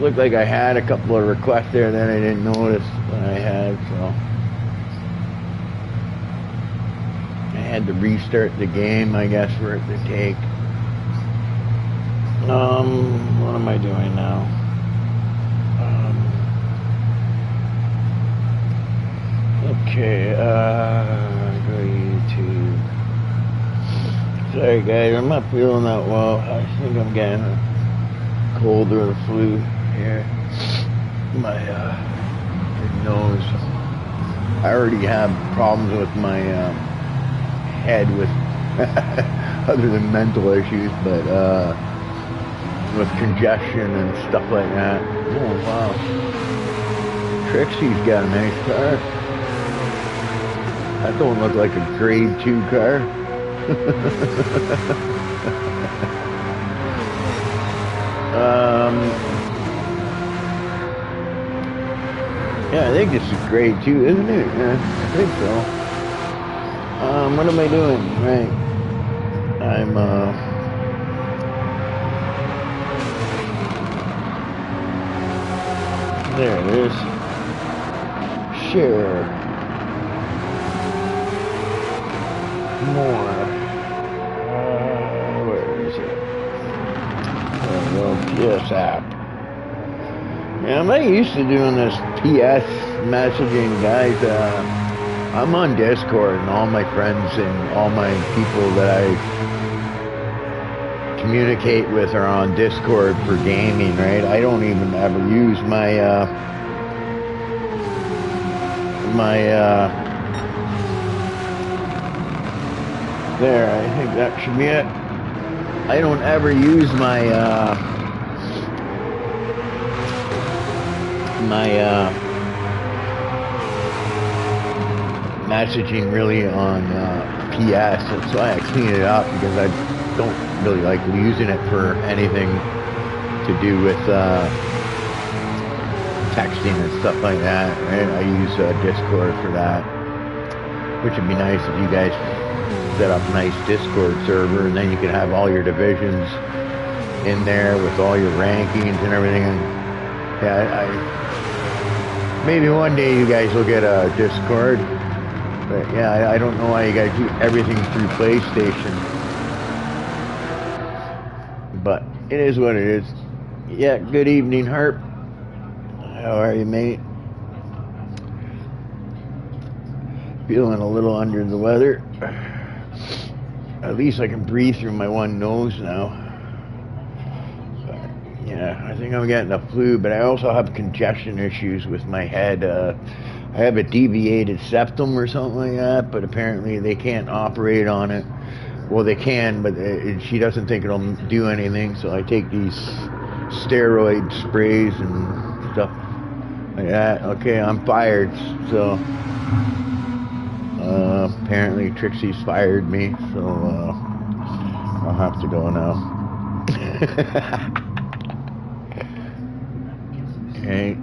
looked like I had a couple of requests there that I didn't notice that I had, so I had to restart the game, I guess, for it to take. What am I doing now? Okay, go to YouTube. Sorry guys, I'm not feeling that well. I think I'm getting a cold or a flu here. My nose. I already have problems with my head with other than mental issues, but with congestion and stuff like that. Oh wow. Trixie's got a nice car. That don't look like a grade 2 car. Yeah, I think this is grade 2, isn't it? Yeah, I think so. What am I doing? Right. I'm, there it is. Share. More. Where is it? There we go. PS app. Yeah, I'm not used to doing this PS messaging, guys. I'm on Discord, and all my friends and all my people that I communicate with are on Discord for gaming, right? I don't even ever use my there, I think that should be it. I don't ever use my messaging really on PS. That's why I clean it up, because I don't really like using it for anything to do with texting and stuff like that, right? I use Discord for that, which would be nice if you guys set up a nice Discord server, and then you can have all your divisions in there with all your rankings and everything. And yeah, maybe one day you guys will get a Discord, but yeah, I don't know why you guys do everything through PlayStation, but it is what it is. Yeah, good evening, Harp. How are you, mate? Feeling a little under the weather. At least I can breathe through my one nose now. But, yeah, I think I'm getting a flu, but I also have congestion issues with my head. I have a deviated septum or something like that, but apparently they can't operate on it. Well, they can, but she doesn't think it'll do anything, so I take these steroid sprays and stuff like that. Okay, I'm fired, so apparently Trixie's fired me, so I'll have to go now. Okay,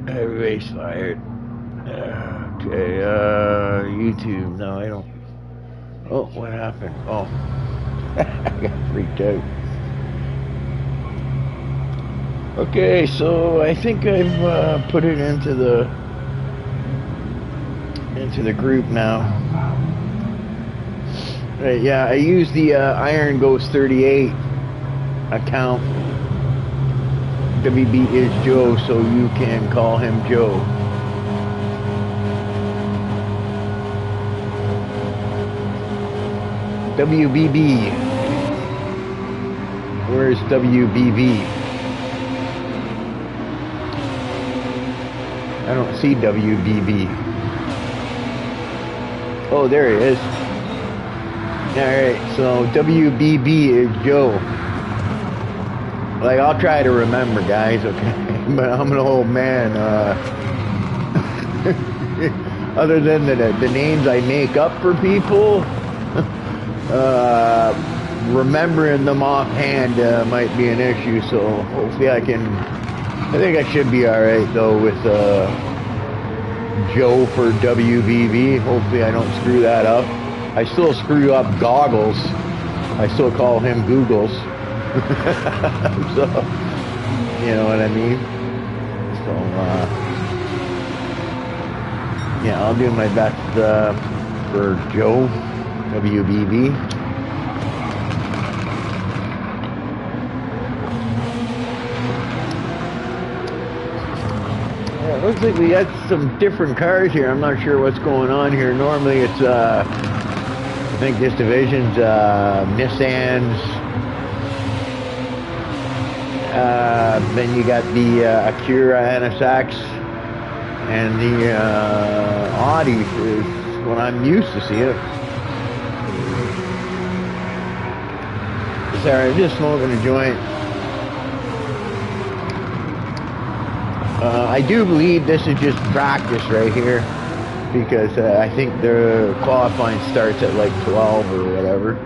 everybody's fired. Okay, YouTube. No, I don't. Oh, what happened? Oh, I got freaked out. Okay, so I think I've put it into the group now. Right, yeah, I use the Iron Ghost 38 account. WB is Joe, so you can call him Joe. WBB. Where's WBB? I don't see WBB. Oh, there he is. Alright, so WBB is Joe. Like, I'll try to remember, guys, okay? But I'm an old man. Other than the names I make up for people, remembering them offhand might be an issue, so hopefully I think I should be alright, though, with Joe for WBB. Hopefully I don't screw that up. I still screw up Goggles. I still call him Googles. So, you know what I mean? So, yeah, I'll do my best for Joe, WBB. Yeah, it looks like we got some different cars here. I'm not sure what's going on here. Normally it's, I think this division's Nissans. Then you got the Acura NSX, and the Audi is what I'm used to seeing. Sorry, I'm just smoking a joint. I do believe this is just practice right here, because I think the qualifying starts at like 12 or whatever.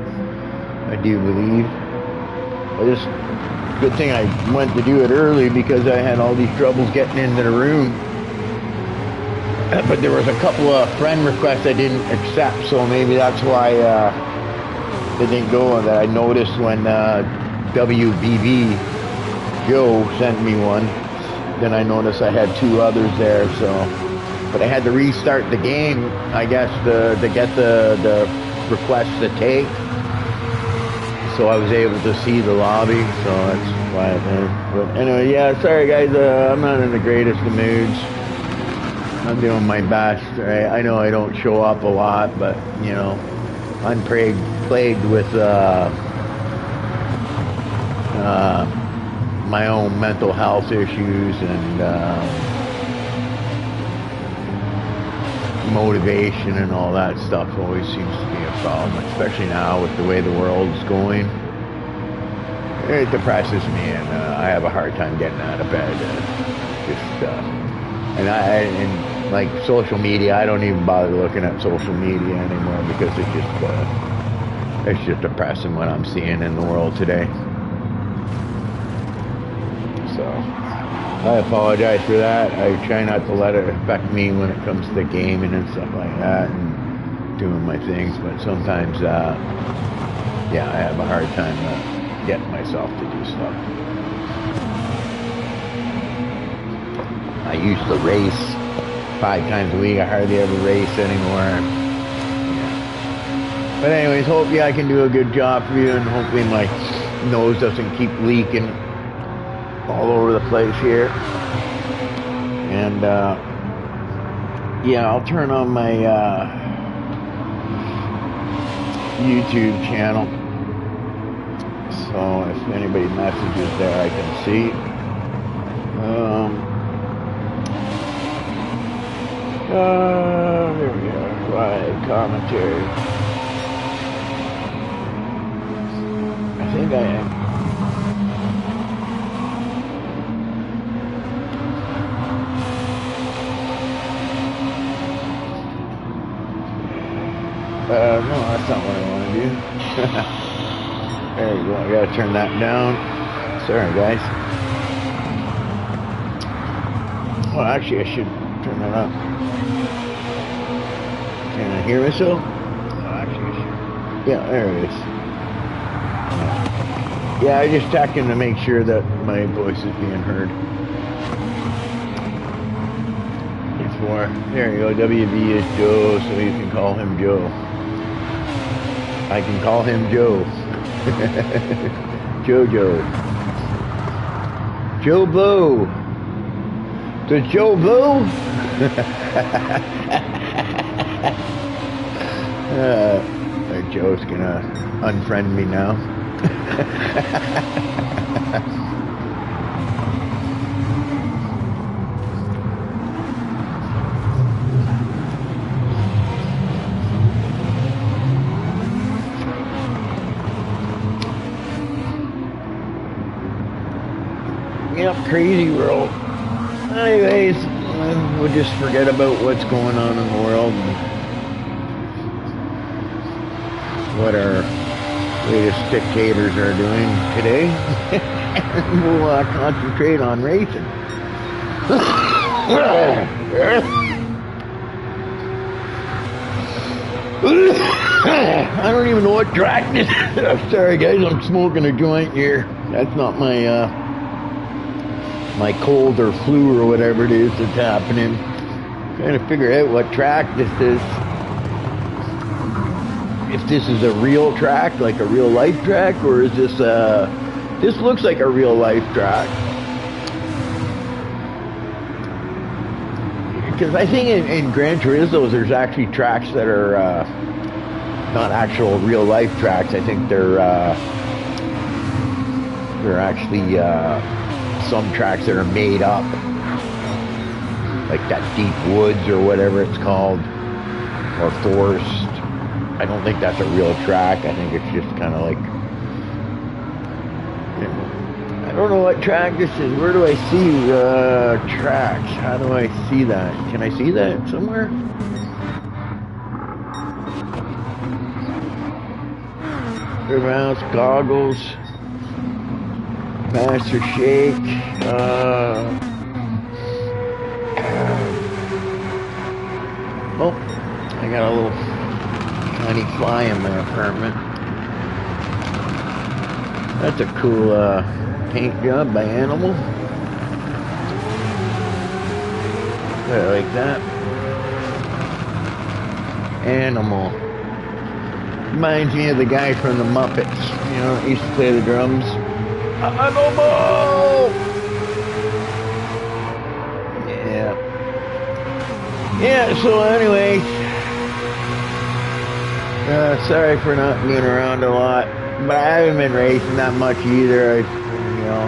I do believe. I just, good thing I went to do it early, because I had all these troubles getting into the room. But there was a couple of friend requests I didn't accept, so maybe that's why it didn't go. That I noticed when WBB Joe sent me one. Then I noticed I had 2 others there, so. But I had to restart the game, I guess, to get the request to take. So I was able to see the lobby, so that's why I did. But anyway, yeah, sorry guys, I'm not in the greatest of moods. I'm doing my best, right? I know I don't show up a lot, but, you know, I'm plagued with my own mental health issues, and motivation and all that stuff always seems to be a problem, especially now with the way the world's going. It depresses me, and I have a hard time getting out of bed. And like social media, I don't even bother looking at social media anymore, because it's just depressing what I'm seeing in the world today. So I apologize for that. I try not to let it affect me when it comes to gaming and stuff like that, and doing my things. But sometimes, yeah, I have a hard time getting myself to do stuff. I used to race 5 times a week. I hardly ever race anymore. Yeah. But anyways, hopefully I can do a good job for you, and hopefully my nose doesn't keep leaking all over the place here. And yeah, I'll turn on my YouTube channel, so if anybody messages there I can see. Here we go. Right, commentary. I think I am. No, that's not what I want to do. There you go. I gotta turn that down. Sorry, guys. Well, actually, I should turn that up. Can I hear myself? Oh, actually, I should. Yeah, there it is. Yeah, I just checking to make sure that my voice is being heard. There you go. WB is Joe, so you can call him Joe. I can call him Joe. Jojo. Joe Blow. Does Joe Blow? Joe's gonna unfriend me now. Yep, crazy world. Anyways, we'll just forget about what's going on in the world and what our latest dictators are doing today. And we'll concentrate on racing. I don't even know what track this is. I'm sorry guys, I'm smoking a joint here. That's not my my cold or flu or whatever it is that's happening. I'm trying to figure out what track this is. If this is a real track, like a real life track, or is this this looks like a real life track. Because I think in Gran Turismo there's actually tracks that are not actual real life tracks. I think they're actually some tracks that are made up, like that deep woods or whatever it's called, or forest. I don't think that's a real track. I think it's just kind of like, you know, I don't know what track this is. Where do I see tracks? How do I see that? Can I see that somewhere? Mouse, goggles, master shake, oh, I got a little tiny fly in my apartment. That's a cool paint job by Animal. I like that. Animal. Reminds me of the guy from the Muppets. You know, he used to play the drums. Animal! Yeah. Yeah, so anyway, sorry for not being around a lot, but I haven't been racing that much either. You know,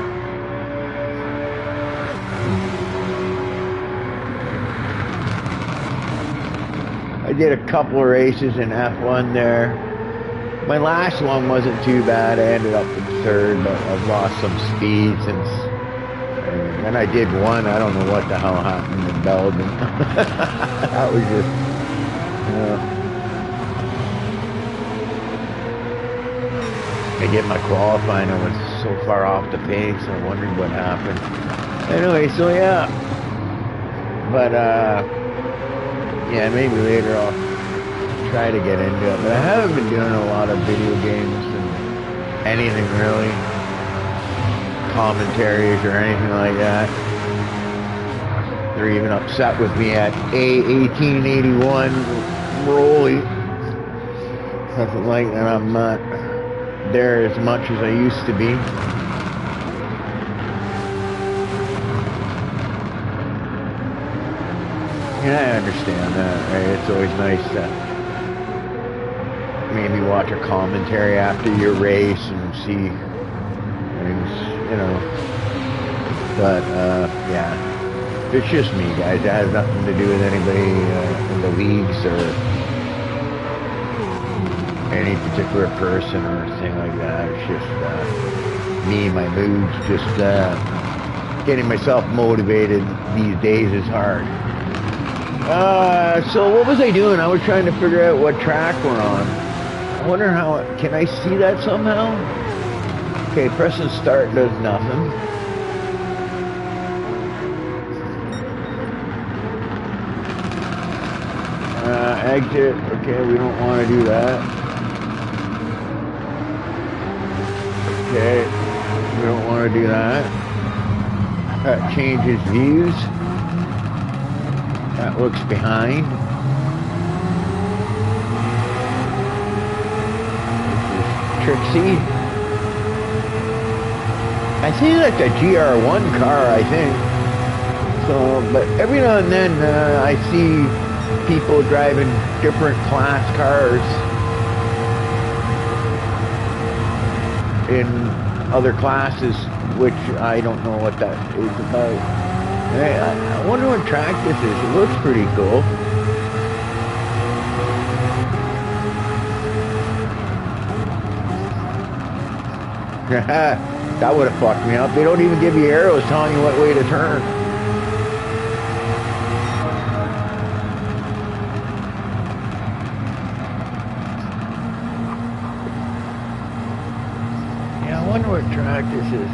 I did a couple of races in F1 there. My last one wasn't too bad. I ended up in third, but I've lost some speed since. And then I did one. I don't know what the hell happened in Belgium. That was just, I did my qualifying. I was so far off the pace. I wondered what happened. Anyway, so yeah. But yeah, maybe later I'll try to get into it. But I haven't been doing a lot of video games and anything really. Commentaries or anything like that. They're even upset with me at A1881 Rolly. Something like that. I'm not there as much as I used to be. Yeah, I understand that, right? It's always nice to maybe watch a commentary after your race and see things, you know. But yeah, it's just me, guys. It has nothing to do with anybody in the leagues or any particular person or anything like that. It's just me, my moods, just getting myself motivated these days is hard. So what was I doing? I was trying to figure out what track we're on. I wonder how, can I see that somehow? Okay, pressing start does nothing. Exit, okay, we don't want to do that. Okay, we don't want to do that. That changes views. That looks behind. This is Trixie. I think that's a GR1 car, I think. So, but every now and then I see people driving different class cars in other classes, which I don't know what that is about. Hey, I wonder what track this is. It looks pretty cool. That would have fucked me up. They don't even give you arrows telling you what way to turn. Yeah, I wonder what track this is.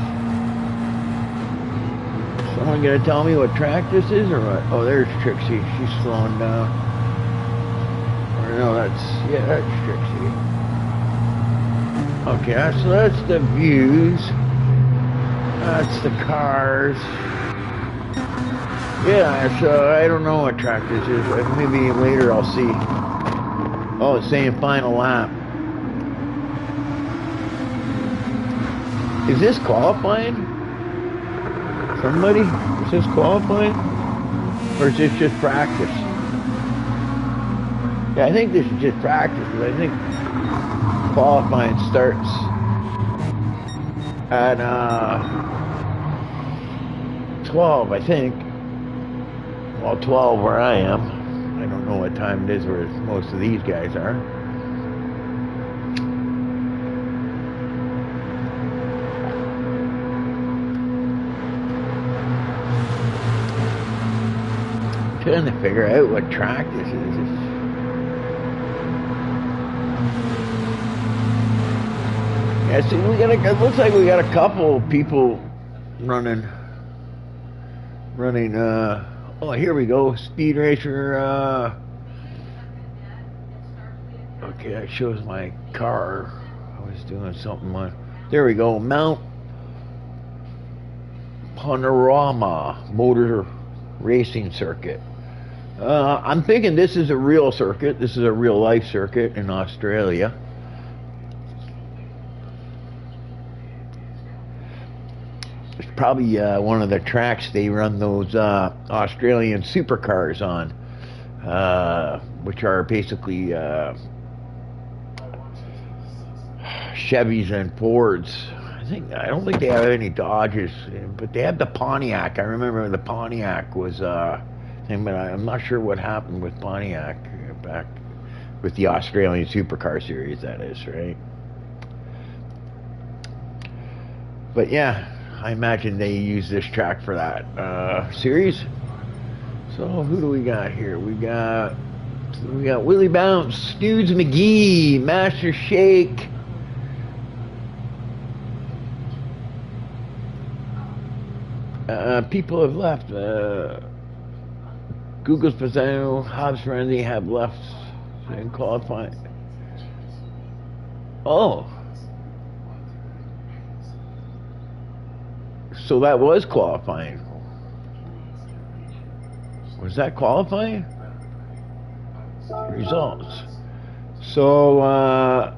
Someone gonna tell me what track this is or what? Oh, there's Trixie. She's slowing down. Or No, that's, yeah, that's Trixie. Okay, so that's the views. That's the cars. Yeah, so I don't know what track this is. Maybe later I'll see. Oh, it's saying final lap. Is this qualifying? Somebody? Is this qualifying? Or is this just practice? Yeah, I think this is just practice, because I think qualifying starts at 12, I think. Well, 12 where I am. I don't know what time it is where most of these guys are. I'm trying to figure out what track this is. Yeah, see, it looks like we got a couple people running, oh, here we go, Speed Racer, okay, that shows my car. I was doing something on, there we go, Mount Panorama Motor Racing Circuit. I'm thinking this is a real circuit. This is a real life circuit in Australia. It's probably one of the tracks they run those Australian supercars on, which are basically Chevys and Fords. I don't think they have any Dodges, but they have the Pontiac. I remember the Pontiac was thing, but I'm not sure what happened with Pontiac back with the Australian Supercar Series, that is, right? But yeah, I imagine they use this track for that series. So who do we got here? We got Willie Bounce, Snoods McGee, Master Shake. People have left. Google's Pisano, Hobbs Frenzy have left and qualified. Oh. So that was qualifying. Was that qualifying? Results. So,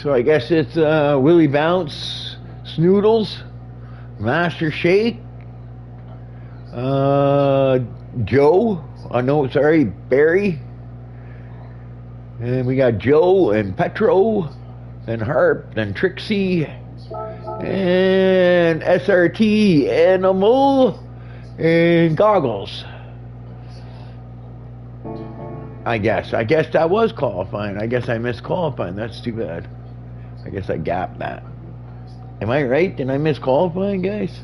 so I guess it's Willie Bounce, Snoodles, Master Shake, Joe, no, sorry, Barry, and we got Joe and Petro, and Harp, and Trixie, and SRT, Animal, and Goggles. I guess that was qualifying. I guess I missed qualifying. That's too bad. I guess I gapped that. Am I right? Did I miss qualifying, guys?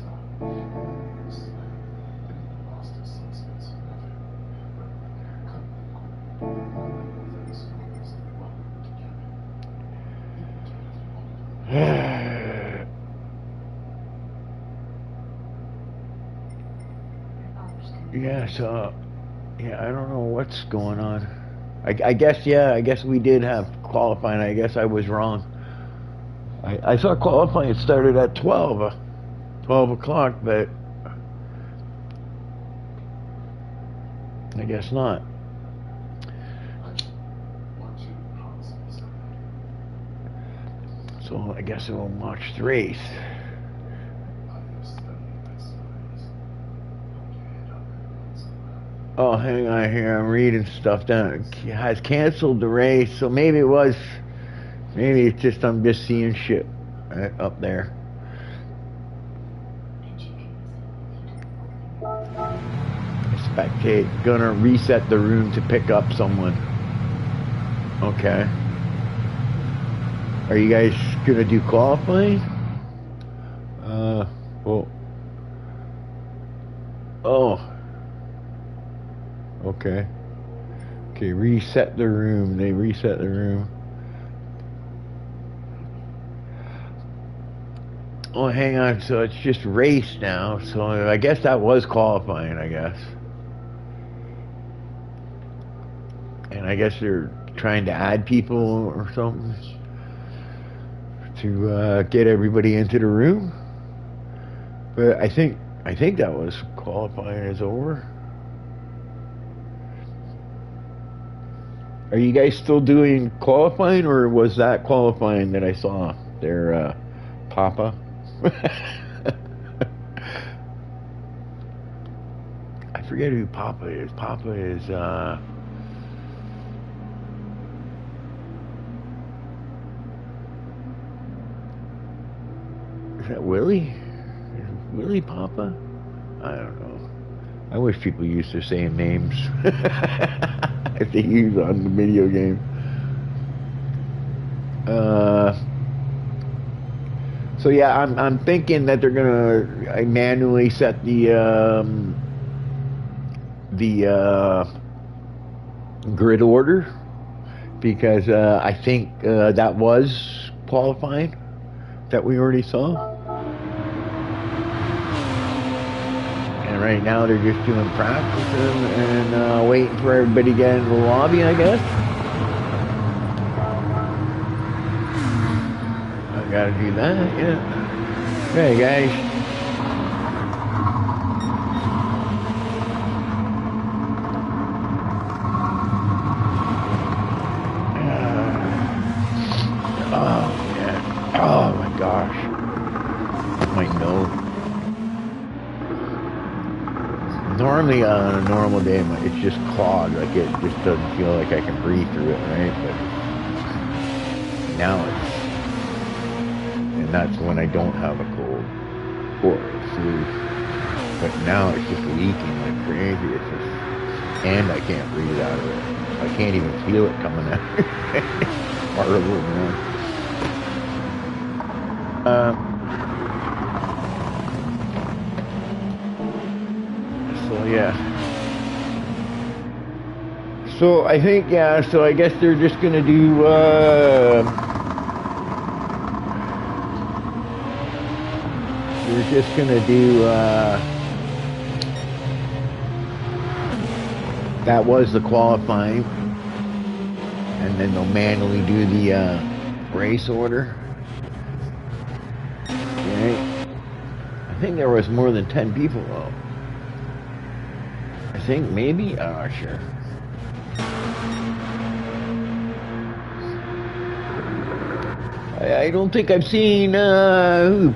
Yeah, so, yeah, I don't know what's going on. I guess, yeah, I guess we did have qualifying. I guess I was wrong. I saw qualifying started at 12 o'clock, but I guess not. So I guess we'll watch the race. Oh, hang on here. I'm reading stuff down. It has canceled the race, so maybe it was. Maybe it's just I'm just seeing shit up there. Spectate. Gonna reset the room to pick up someone. Okay. Are you guys gonna do qualifying? Well. Oh. Okay. Okay, reset the room. They reset the room. Oh, hang on. So it's just race now. So I guess that was qualifying, I guess. And I guess they're trying to add people or something to get everybody into the room. But I think that was qualifying is over. Are you guys still doing qualifying, or was that qualifying that I saw there, Papa? I forget who Papa is. Papa is, is that Willie? Is Willie Papa? I don't know. I wish people used their same names if they use on the video game. So yeah, I'm thinking that they're gonna manually set the grid order, because I think that was qualifying that we already saw. And right now they're just doing practice and waiting for everybody to get into the lobby, I guess. I gotta do that, yeah. Okay, guys. Oh, yeah. Oh, my gosh. My nose. Normally on a normal day, it's just clogged. Like, it just doesn't feel like I can breathe through it, right? But now it's... And that's when I don't have a cold or a flu. But now it's just leaking like crazy. It's just... And I can't breathe out of it. I can't even feel it coming out. Horrible, man. So yeah. So I think, yeah, so I guess they're just gonna do they're just gonna do that was the qualifying, and then they'll manually do the race order. Okay. I think there was more than 10 people though. I think maybe, sure. I don't think I've seen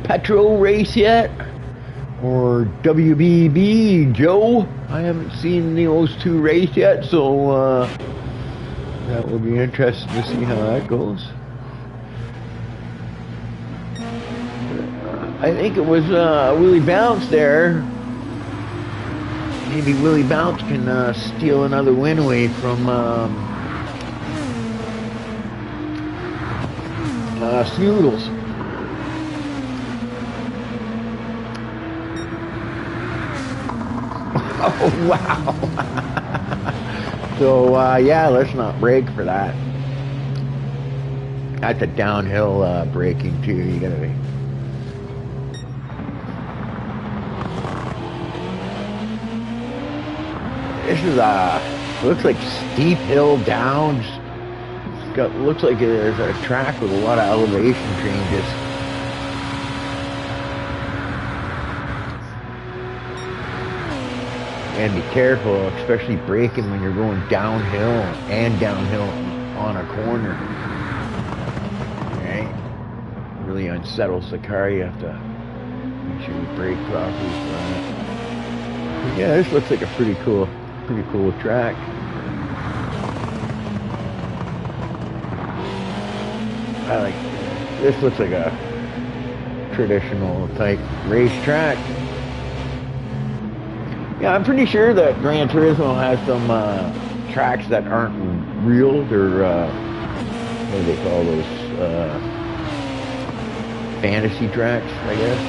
Petro race yet, or WBB Joe. I haven't seen those two race yet, so that will be interesting to see how that goes. I think it was Willie Bounce there. Maybe Willie Bounce can steal another win away from Snoodles. Oh, wow. So, yeah, let's not brake for that. That's a downhill braking, too. You gotta be... This is looks like steep hill downs. Looks like there's a track with a lot of elevation changes. And be careful, especially braking when you're going downhill and downhill on a corner. Okay? Really unsettles the car. You have to make sure you brake properly for that. But yeah, this looks like a pretty cool track. I like this. Looks like a traditional type racetrack. Yeah, I'm pretty sure that Gran Turismo has some tracks that aren't real. They're what do they call those? Fantasy tracks, I guess.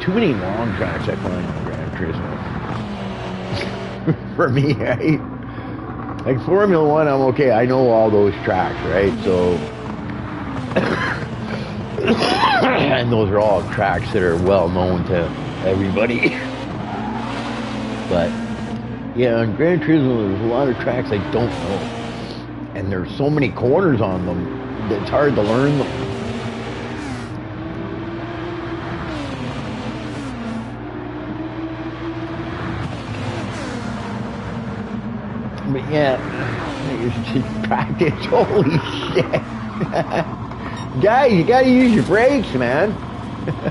Too many long tracks I find on Gran Turismo. For me, right? Like Formula One, I'm okay. I know all those tracks, right? So, and those are all tracks that are well known to everybody. But yeah, on Gran Turismo, there's a lot of tracks I don't know, and there's so many corners on them that it's hard to learn them. But yeah, it's just practice. Holy shit. Guys, you gotta use your brakes, man.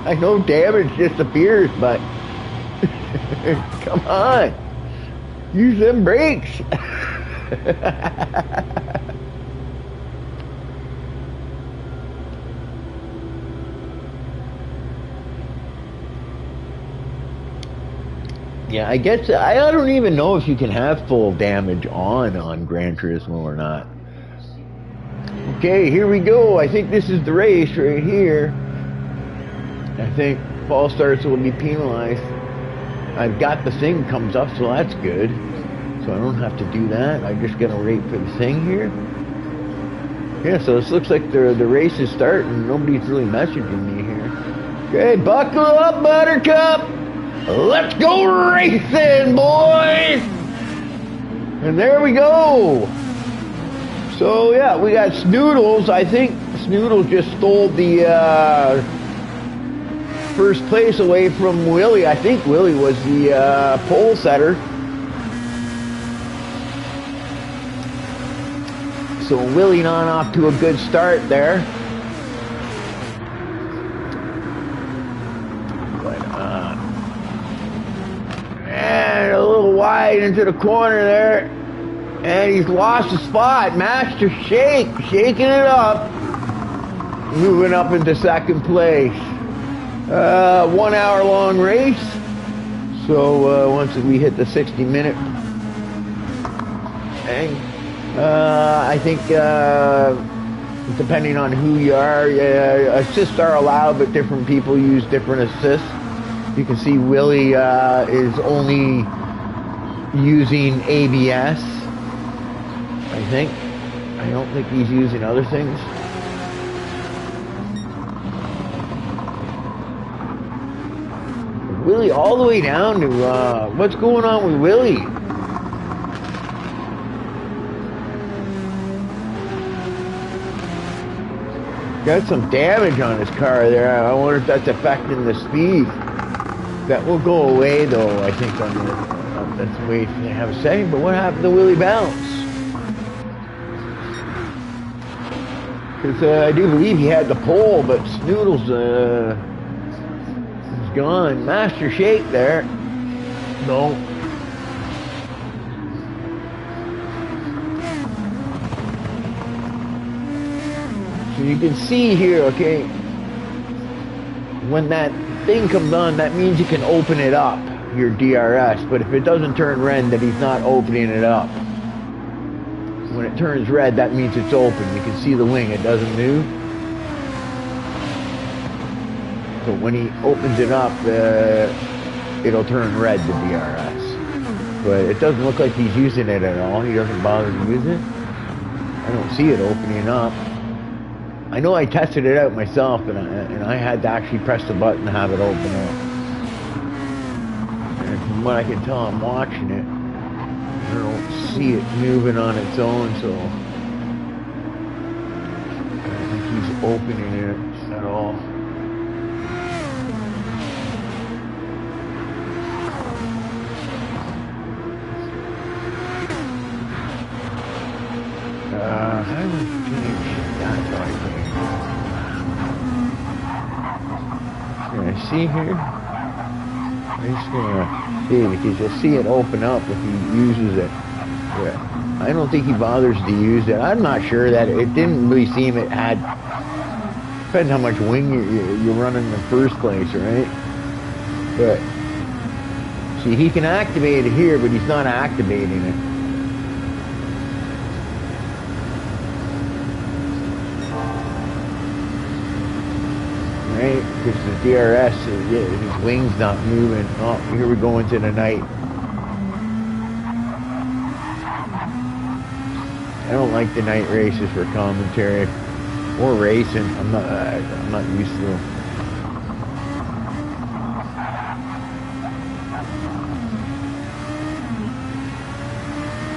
I know damage disappears, but come on. Use them brakes. Yeah, I guess I don't even know if you can have full damage on Gran Turismo or not. Okay, here we go. I think this is the race right here. I think false starts will be penalized. I've got the thing comes up, so that's good. So I don't have to do that. I'm just gonna wait for the thing here. Yeah, so this looks like the race is starting. Nobody's really messaging me here. Okay, buckle up, Buttercup. Let's go racing, boys! And there we go. So yeah, we got Snoodles. I think Snoodles just stole the first place away from Willie. I think Willie was the pole setter. So Willie not off to a good start there. And a little wide into the corner there. And he's lost the spot. Master Shake, shaking it up. Moving up into second place. 1 hour long race. So once we hit the 60-minute thing, I think depending on who you are, assists are allowed, but different people use different assists. You can see Willie is only using ABS, I think. I don't think he's using other things. Willie all the way down to, what's going on with Willie? Got some damage on his car there. I wonder if that's affecting the speed. That will go away though, I think, on the, that's the way they have a setting. But what happened to Willie Bounce? Because I do believe he had the pole, but Snoodles is gone. Master Shake there. No. So you can see here, okay, when that thing comes on, that means you can open it up, your DRS. But if it doesn't turn red, then he's not opening it up. When it turns red, that means it's open. You can see the wing, it doesn't move. So when he opens it up, it'll turn red, the DRS. But it doesn't look like he's using it at all. He doesn't bother to use it. I don't see it opening up. I know I tested it out myself, and I had to actually press the button to have it open up. And from what I can tell, I'm watching it. I don't see it moving on its own, so I don't think he's opening it at all. See here? I'm just gonna see, because you'll see it open up if he uses it. Yeah. I don't think he bothers to use it. I'm not sure that it didn't really seem it had. Depends how much wing you're running in the first place, right? But see, he can activate it here, but he's not activating it. Right? Because the DRS, his wing's not moving. Oh, here we go into the night. I don't like the night races for commentary or racing. I'm not used to them.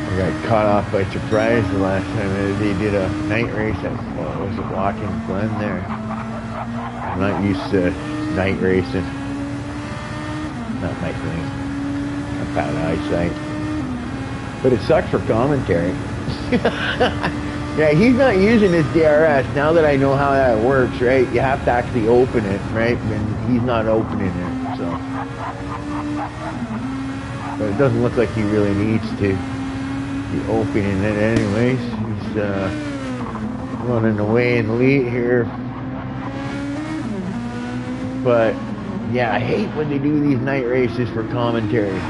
I got caught off by surprise the last time they did a night race at was it Watkins Glen there. I'm not used to night racing. Not my thing. I've had eyesight. But it sucks for commentary. Yeah, he's not using his DRS. Now that I know how that works, right? You have to actually open it, right? And he's not opening it, so. But it doesn't look like he really needs to be opening it anyways. He's running away in the lead here. But yeah, I hate when they do these night races for commentary.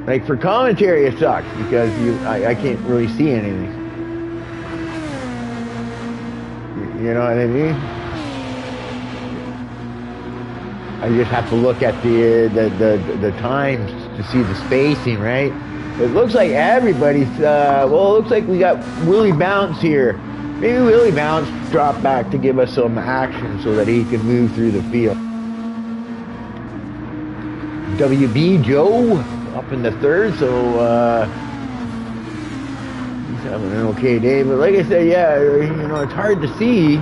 Like for commentary it sucks because I can't really see anything. You know what I mean? I just have to look at the times to see the spacing, right? It looks like everybody's, well, it looks like we got Willie Bounce here. Maybe Willie Bounce dropped back to give us some action so that he can move through the field. WB Joe up in the third, so he's having an okay day. But like I said, yeah, you know, it's hard to see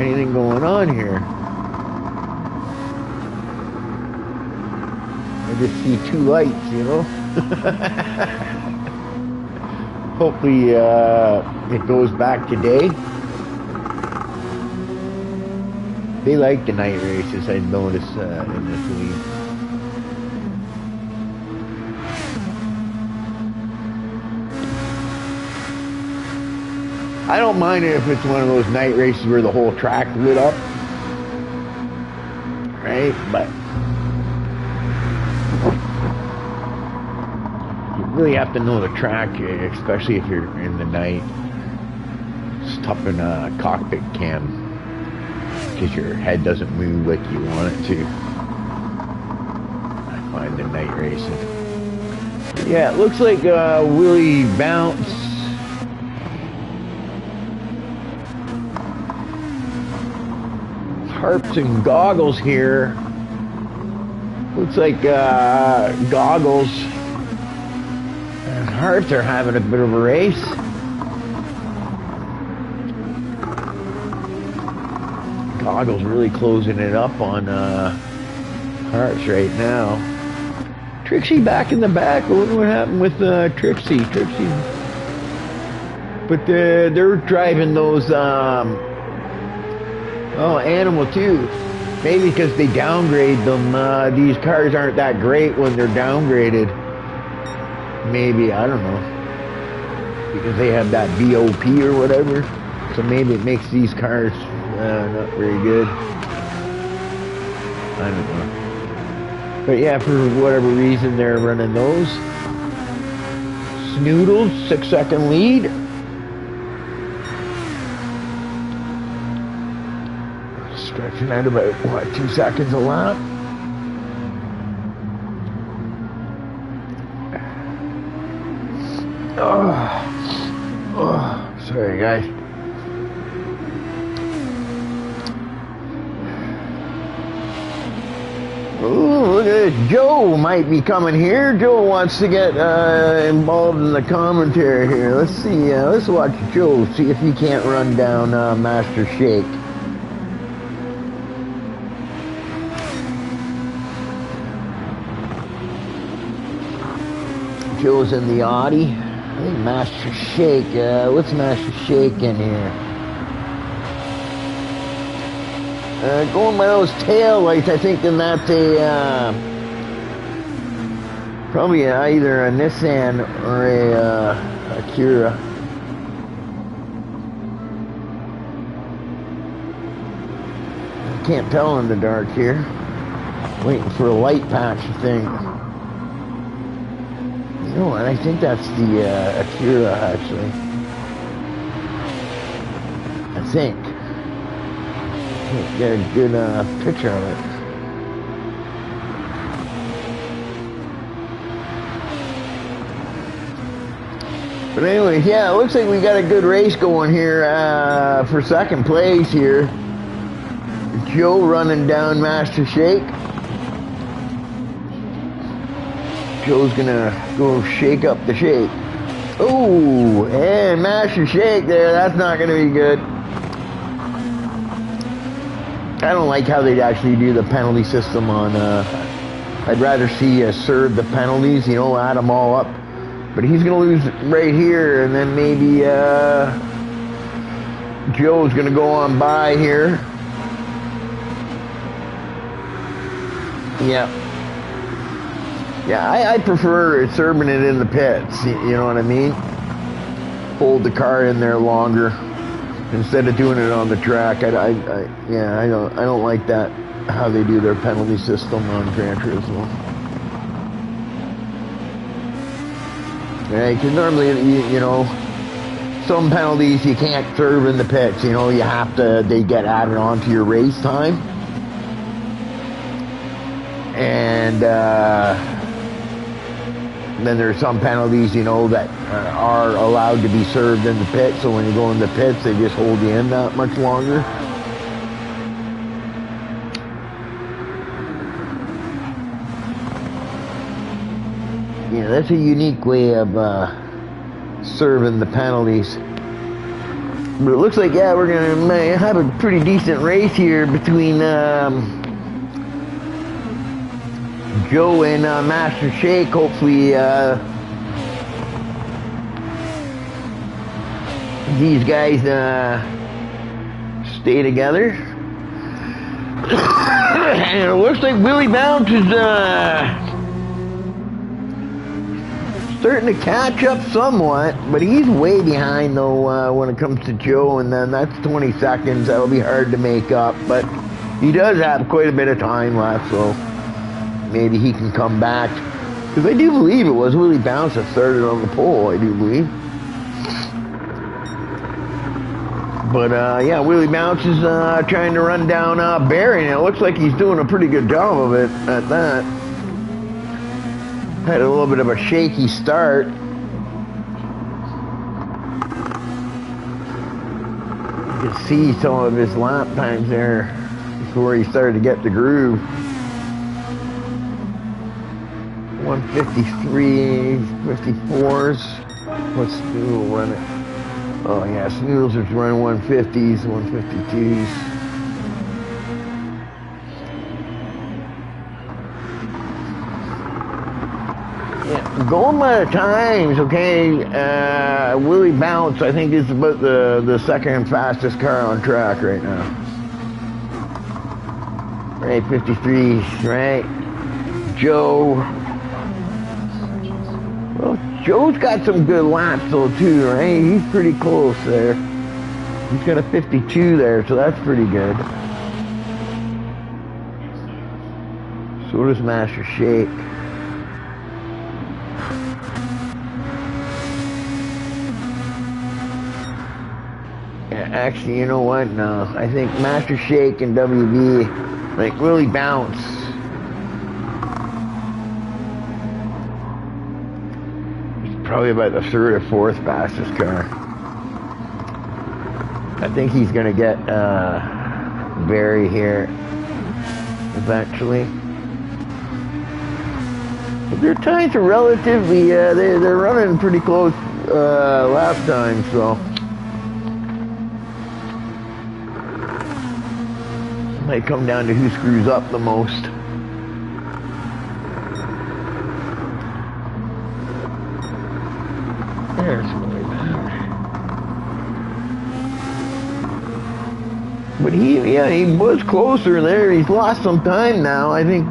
anything going on here. I just see two lights, you know. Hopefully it goes back today. They like the night races, I noticed in this league. I don't mind it if it's one of those night races where the whole track lit up, right? But you really have to know the track, especially if you're in the night. It's tough in a cockpit cam because your head doesn't move like you want it to. I find the night racing. Yeah, it looks like Willie Bounce. Harps and Goggles here. Looks like Goggles and Harps are having a bit of a race. Goggles really closing it up on Harps right now. Trixie back in the back. I wonder what happened with Trixie. But they're driving those Animal too. Maybe because they downgrade them. These cars aren't that great when they're downgraded. Maybe, I don't know. Because they have that BOP or whatever. So maybe it makes these cars not very good. I don't know. But yeah, for whatever reason they're running those. Snoodles, 6-second lead. Stretching out about, what, 2 seconds a lap? Oh, sorry guys. Oh, look at this. Joe might be coming here. Joe wants to get involved in the commentary here. Let's see. Let's watch Joe, see if he can't run down Master Shake. Joe's in the Audi. I think Master Shake. What's Master Shake in here? Going by those tail lights, I think that's a probably either a Nissan or a Acura. I can't tell in the dark here. Waiting for a light patch thing. No, and I think that's the Acura, actually. I think. Can't get a good picture of it. But anyways, yeah, it looks like we got a good race going here for second place here. Joe running down Master Shake. Joe's gonna go shake up the shake. Oh, and Master Shake there. That's not gonna be good. I don't like how they actually do the penalty system on. I'd rather see serve the penalties, you know, add them all up. But he's gonna lose right here, and then maybe Joe's gonna go on by here. Yeah. Yeah, I prefer serving it in the pits, you know what I mean? Hold the car in there longer instead of doing it on the track. I don't like that, how they do their penalty system on Gran Turismo. Right, because normally, you know, some penalties you can't serve in the pits, you know, they get added on to your race time. And then there's some penalties, you know, that are allowed to be served in the pit. So when you go in the pits, they just hold you in that much longer. Yeah, that's a unique way of serving the penalties. But it looks like, yeah, we're going to have a pretty decent race here between Joe and Master Shake. Hopefully these guys stay together. And it looks like Willie Bounce is starting to catch up somewhat, but he's way behind though when it comes to Joe, and then that's 20 seconds. That'll be hard to make up, but he does have quite a bit of time left, so maybe he can come back. Because I do believe it was Willie Bounce that started on the pole, I do believe. But yeah, Willie Bounce is trying to run down Barry, and it looks like he's doing a pretty good job of it at that. Had a little bit of a shaky start. You can see some of his lap times there before he started to get the groove. 153, 54s. What's Snoodle running? Oh yeah, Snoodles is running 150s, 152s. Yeah, going by the times, okay, Willie Bounce, I think, is about the second fastest car on track right now. Right, 53, right? Joe. Well, Joe's got some good laps though too, right? He's pretty close there. He's got a 52 there, so that's pretty good. So does Master Shake. Actually, you know what? No, I think Master Shake and WB, like, Willie Bounce. He's probably about the third or fourth fastest car. I think he's gonna get Barry here eventually. But their times are relatively, they're running pretty close lap time, so. Might come down to who screws up the most. There's Willie Bounce. But he was closer there. He's lost some time now. I think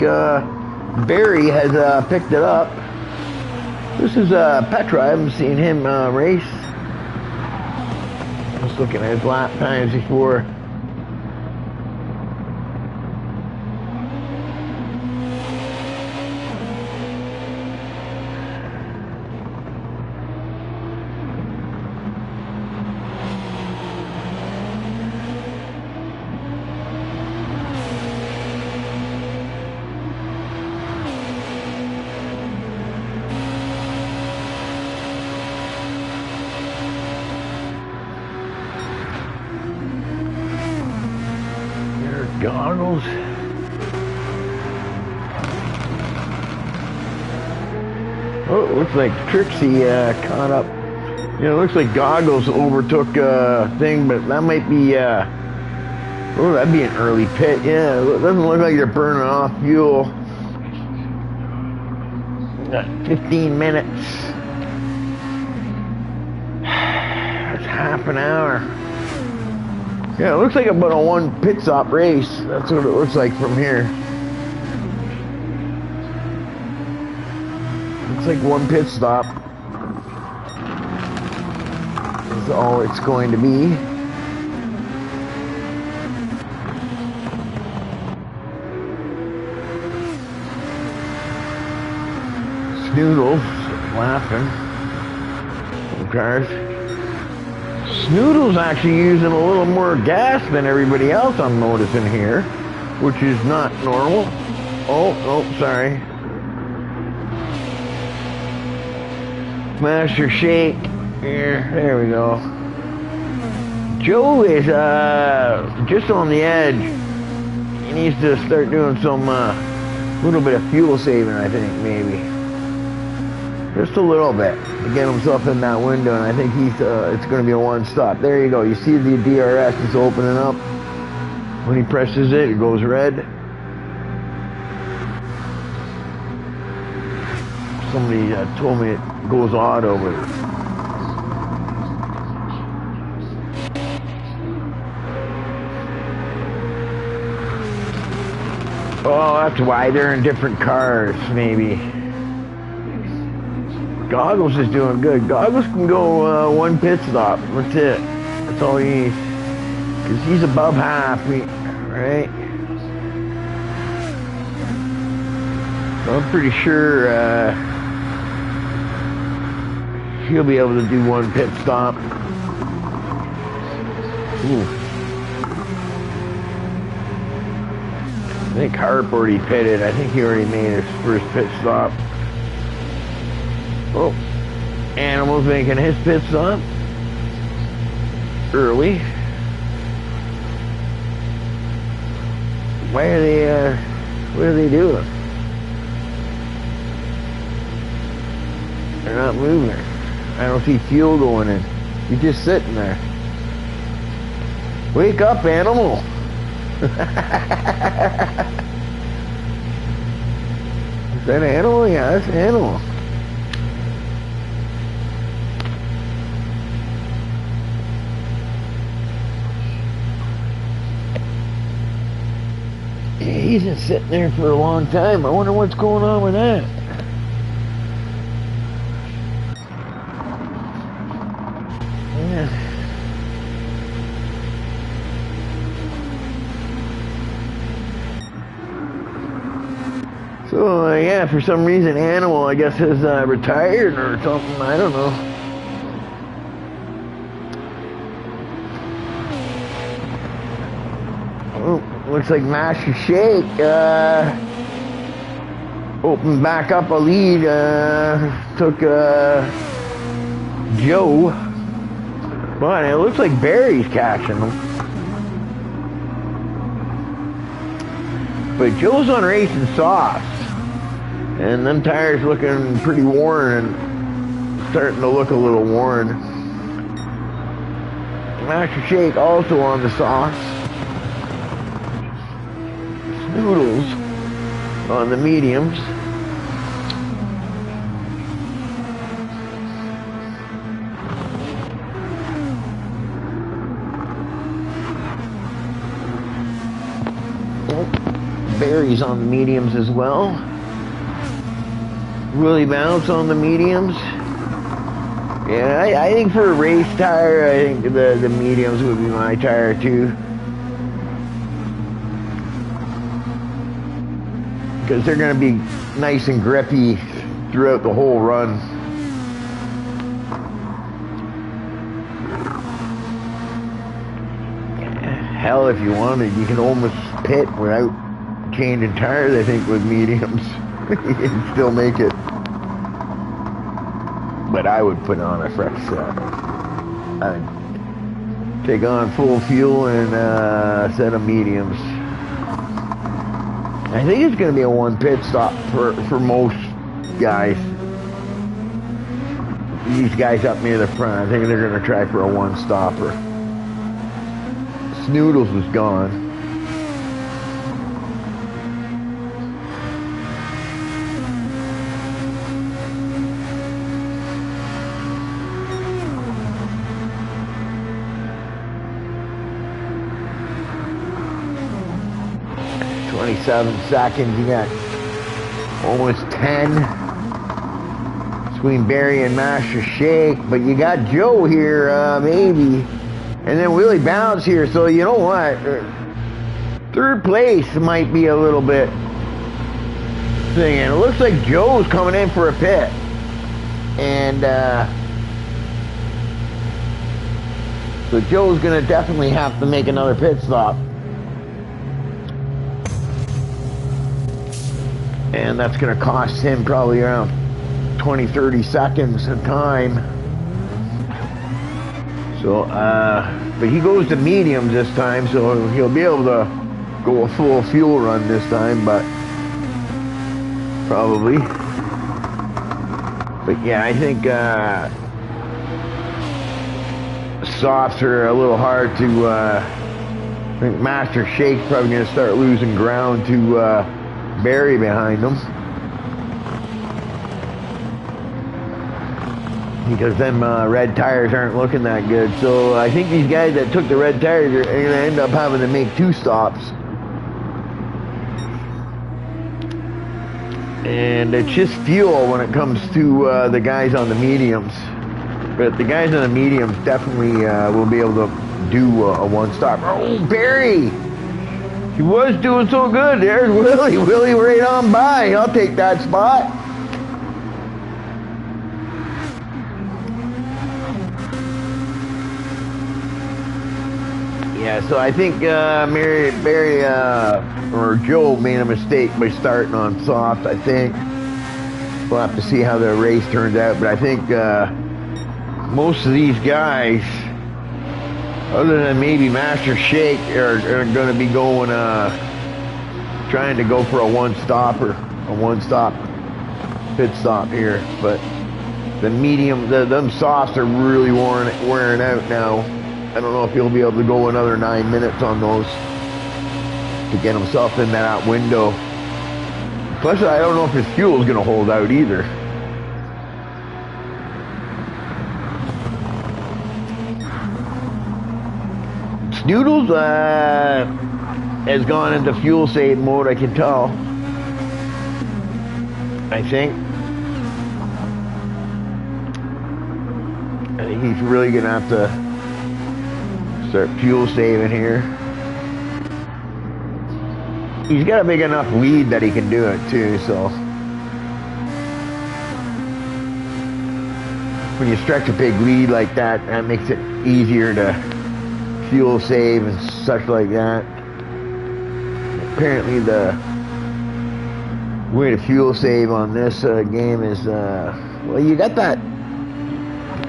Barry has picked it up. This is Petra. I haven't seen him race. Just looking at his lap times before. goggles. Oh, it looks like Trixie caught up. You know, it looks like goggles overtook thing, but that might be, oh, that'd be an early pit. Yeah, it doesn't look like they're burning off fuel. Got 15 minutes. That's half an hour. Yeah, it looks like about a one pit stop race. That's what it looks like from here. Looks like one pit stop. That's all it's going to be. Snoodles laughing. Some cars. Snoodle's actually using a little more gas than everybody else I'm noticing here, which is not normal. Oh, sorry. Master shake. Here, there we go. Joe is just on the edge. He needs to start doing some little bit of fuel saving, I think, maybe. Just a little bit to get himself in that window, and I think he's it's going to be a one stop. There you go. You see the DRS is opening up. When he presses it, it goes red. Somebody told me it goes auto, but oh, that's why they're in different cars, maybe. Goggles is doing good. Goggles can go one pit stop. That's it. That's all he needs. Because he's above half, right? So I'm pretty sure he'll be able to do one pit stop. Ooh. I think Harp already pitted. I think he already made his first pit stop. Oh, Animal's making his pit stop early. Why are they, what are they doing? They're not moving. I don't see fuel going in. You're just sitting there. Wake up, Animal. Is that Animal? Yeah, that's Animal. He's been sitting there for a long time. I wonder what's going on with that. Yeah. So, yeah, for some reason, Animal, I guess, has retired or something. I don't know. Looks like Master Shake opened back up a lead, took Joe, but it looks like Barry's catching him. But Joe's on racing softs, and them tires looking pretty worn and starting to look a little worn. Master Shake also on the softs. Noodles on the mediums. Barry's on the mediums as well. Willie Bounce on the mediums. Yeah, I think for a race tire, I think the mediums would be my tire too. Because they're going to be nice and grippy throughout the whole run. Hell, if you wanted, you can almost pit without changing tires, I think, with mediums. You can still make it. But I would put on a fresh set. I'd take on full fuel and a set of mediums. I think it's going to be a one pit stop for most guys. These guys up near the front, I think they're going to try for a one stopper. Snoodles is gone. Seconds, you got almost 10 between Barry and Master Shake, but you got Joe here, maybe, and then Willie Bounce here, so you know what, third place might be a little bit thing, and it looks like Joe's coming in for a pit, and so Joe's gonna definitely have to make another pit stop. And that's going to cost him probably around 20-30 seconds of time. So, but he goes to mediums this time, so he'll be able to go a full fuel run this time, but probably. But yeah, I think softs are a little hard to, I think Master Shake's probably going to start losing ground to Barry behind them, because them red tires aren't looking that good. So I think these guys that took the red tires are going to end up having to make two stops, and it's just fuel when it comes to the guys on the mediums. But the guys on the mediums definitely will be able to do a one stop. Oh, Barry! He was doing so good. There's Willie. Willie right on by. I'll take that spot. Yeah, so I think Barry or Joe made a mistake by starting on soft, I think. We'll have to see how the race turns out, but I think most of these guys, other than maybe Master Shake, are going to be going, trying to go for a one-stop pit stop here. But the medium, them softs are really wearing out now. I don't know if he'll be able to go another 9 minutes on those to get himself in that window. Plus, I don't know if his fuel is going to hold out either. Noodles has gone into fuel save mode, I can tell. I think he's really gonna have to start fuel saving here. He's got a big enough lead that he can do it too, so when you stretch a big lead like that, that makes it easier to fuel save and such like that. Apparently the way to fuel save on this game is, well, you got that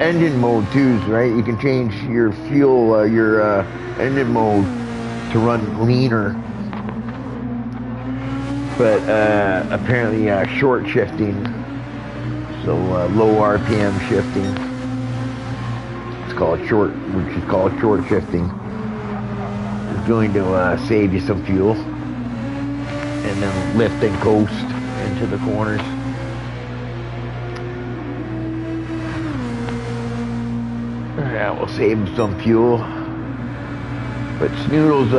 engine mode too, right? You can change your fuel, your engine mode to run leaner. But apparently short shifting, so low RPM shifting. Which is called short shifting, is going to save you some fuel, and then lift and coast into the corners. That will save him some fuel. But Snoodles,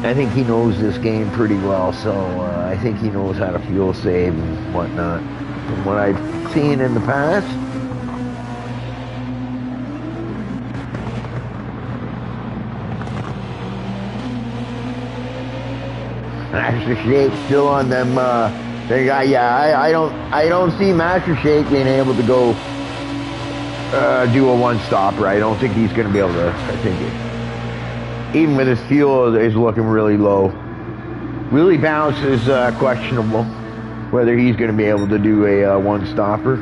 I think he knows this game pretty well, so I think he knows how to fuel save and whatnot, from what I've seen in the past. Master Shake still on them. I don't see Master Shake being able to go do a one-stopper. I don't think he's going to be able to. I think even with his fuel is looking really low. Willie Bounce is questionable whether he's going to be able to do a one-stopper.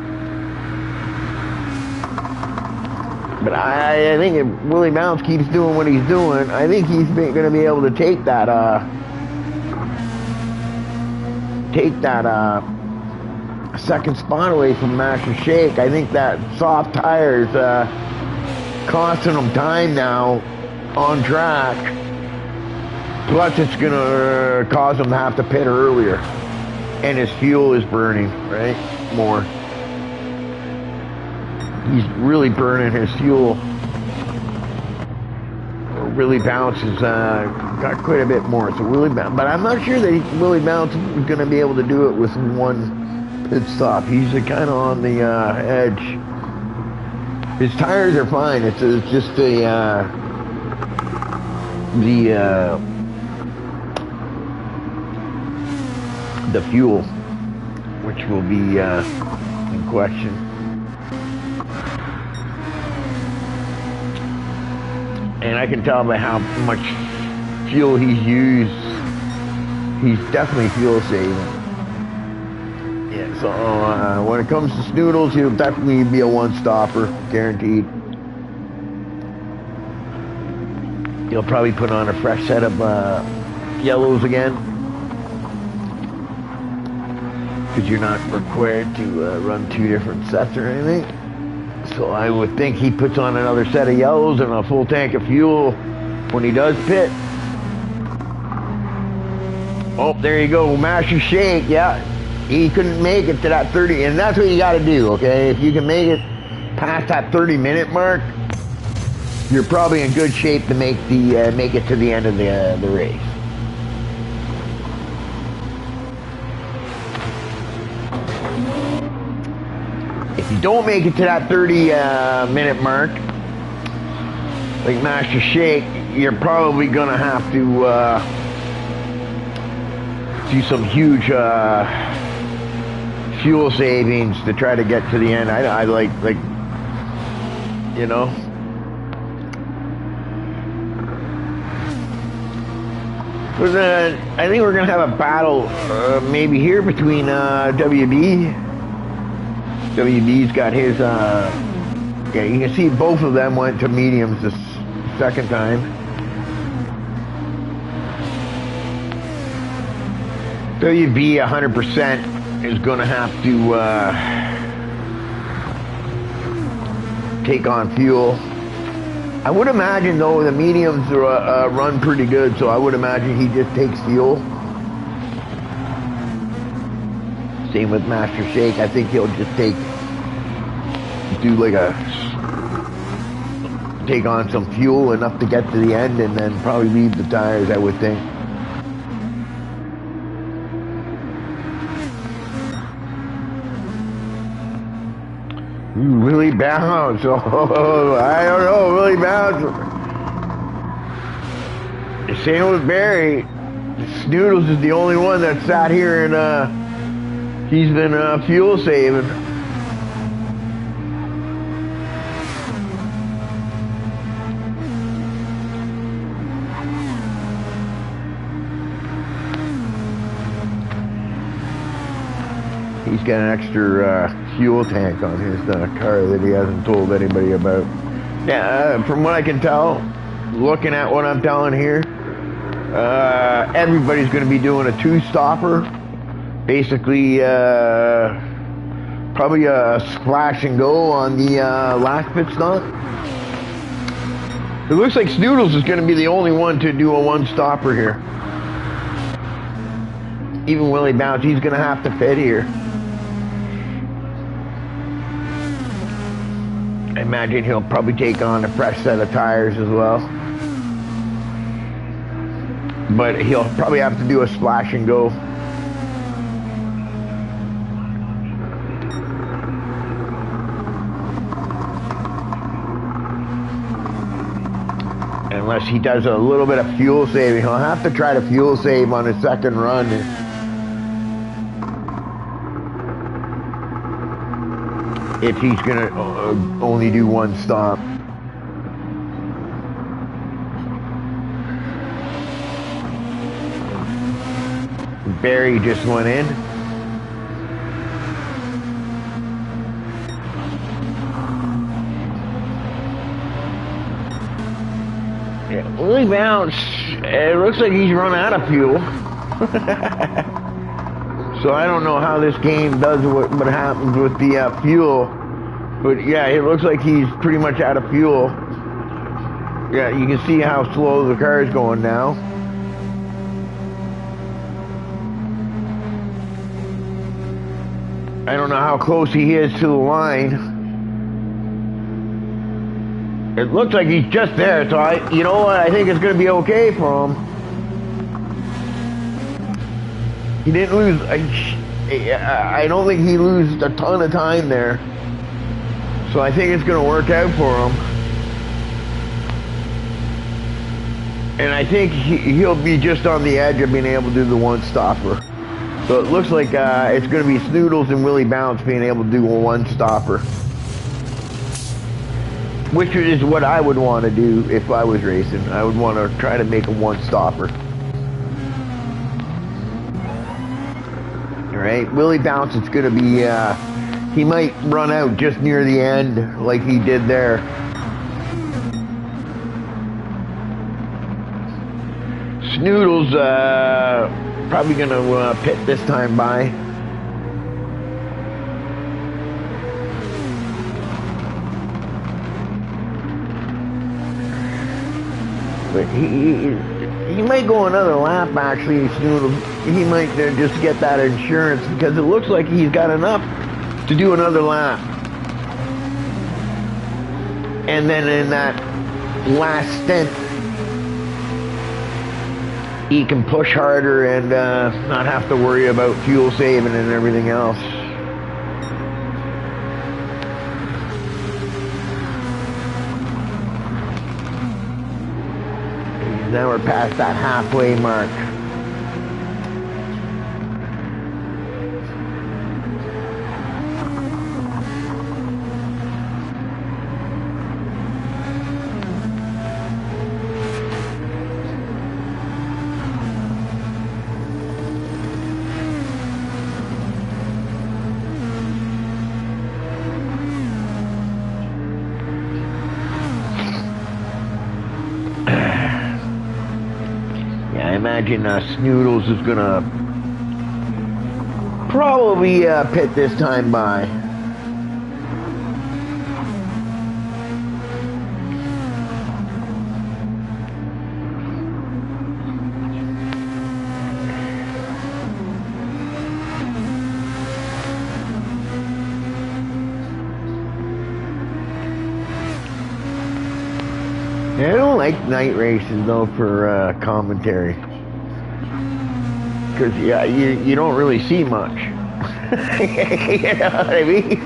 But I think if Willie Bounce keeps doing what he's doing, I think he's going to be able to take that second spot away from Master Shake. I think that soft tires costing him time now on track. Plus, it's going to cause him to have to pit earlier, and his fuel is burning, right? More. He's really burning his fuel. Willie Bounce has got quite a bit more. So Willie Bounce, but I'm not sure that Willie Bounce is going to be able to do it with one pit stop. He's kind of on the edge. His tires are fine. It's just the fuel, which will be in question. And I can tell by how much fuel he's used, he's definitely fuel saving. Yeah, so when it comes to Snoodles, he'll definitely be a one-stopper, guaranteed. He'll probably put on a fresh set of yellows again, because you're not required to run two different sets or anything. So I would think he puts on another set of yellows and a full tank of fuel when he does pit. Oh, there you go, Master Shake. Yeah, he couldn't make it to that 30, and that's what you got to do, okay? If you can make it past that 30-minute mark, you're probably in good shape to make it to the end of the race. If you don't make it to that 30-minute mark, like Master Shake, you're probably going to have to do some huge fuel savings to try to get to the end. I like, you know. But I think we're going to have a battle maybe here between WB. WB's got his, yeah, you can see both of them went to mediums this second time. WB 100% is going to have to take on fuel. I would imagine, though, the mediums run pretty good, so I would imagine he just takes fuel. Same with Master Shake. I think he'll just take on some fuel enough to get to the end, and then probably leave the tires, I would think. Willie Bounce. Oh, I don't know, Willie Bounce. Same with Barry. Snoodles is the only one that sat here and he's been fuel saving. He's got an extra fuel tank on his car that he hasn't told anybody about. Yeah, from what I can tell, looking at what I'm telling here, everybody's going to be doing a two-stopper. Basically, probably a splash and go on the last pit stop. It looks like Snoodles is going to be the only one to do a one-stopper here. Even Willie Bounce, he's going to have to pit here. I imagine he'll probably take on a fresh set of tires as well. But he'll probably have to do a splash and go. Unless he does a little bit of fuel saving. He'll have to try to fuel save on his second run. If he's going to only do one stop. Barry just went in. Willie Bounce, it looks like he's run out of fuel. So I don't know how this game does what happens with the fuel. But yeah, it looks like he's pretty much out of fuel. Yeah, you can see how slow the car is going now. I don't know how close he is to the line. It looks like he's just there, so you know what, I think it's going to be okay for him. He didn't lose, I don't think he loses a ton of time there. So I think it's going to work out for him. And I think he'll be just on the edge of being able to do the one-stopper. So it looks like it's going to be Snoodles and Willie Bounce being able to do a one-stopper. Which is what I would want to do if I was racing. I would want to try to make a one-stopper. Alright, Willie Bounce is going to be, he might run out just near the end like he did there. Snoodles, probably going to pit this time by. But he might go another lap, actually, Snoodles. He might just get that insurance because it looks like he's got enough to do another lap. And then in that last stint, he can push harder and not have to worry about fuel saving and everything else. Now we're past that halfway mark. I imagine Snoodles is gonna probably pit this time by. I don't like night races though for commentary, because yeah, you don't really see much. You know what I mean?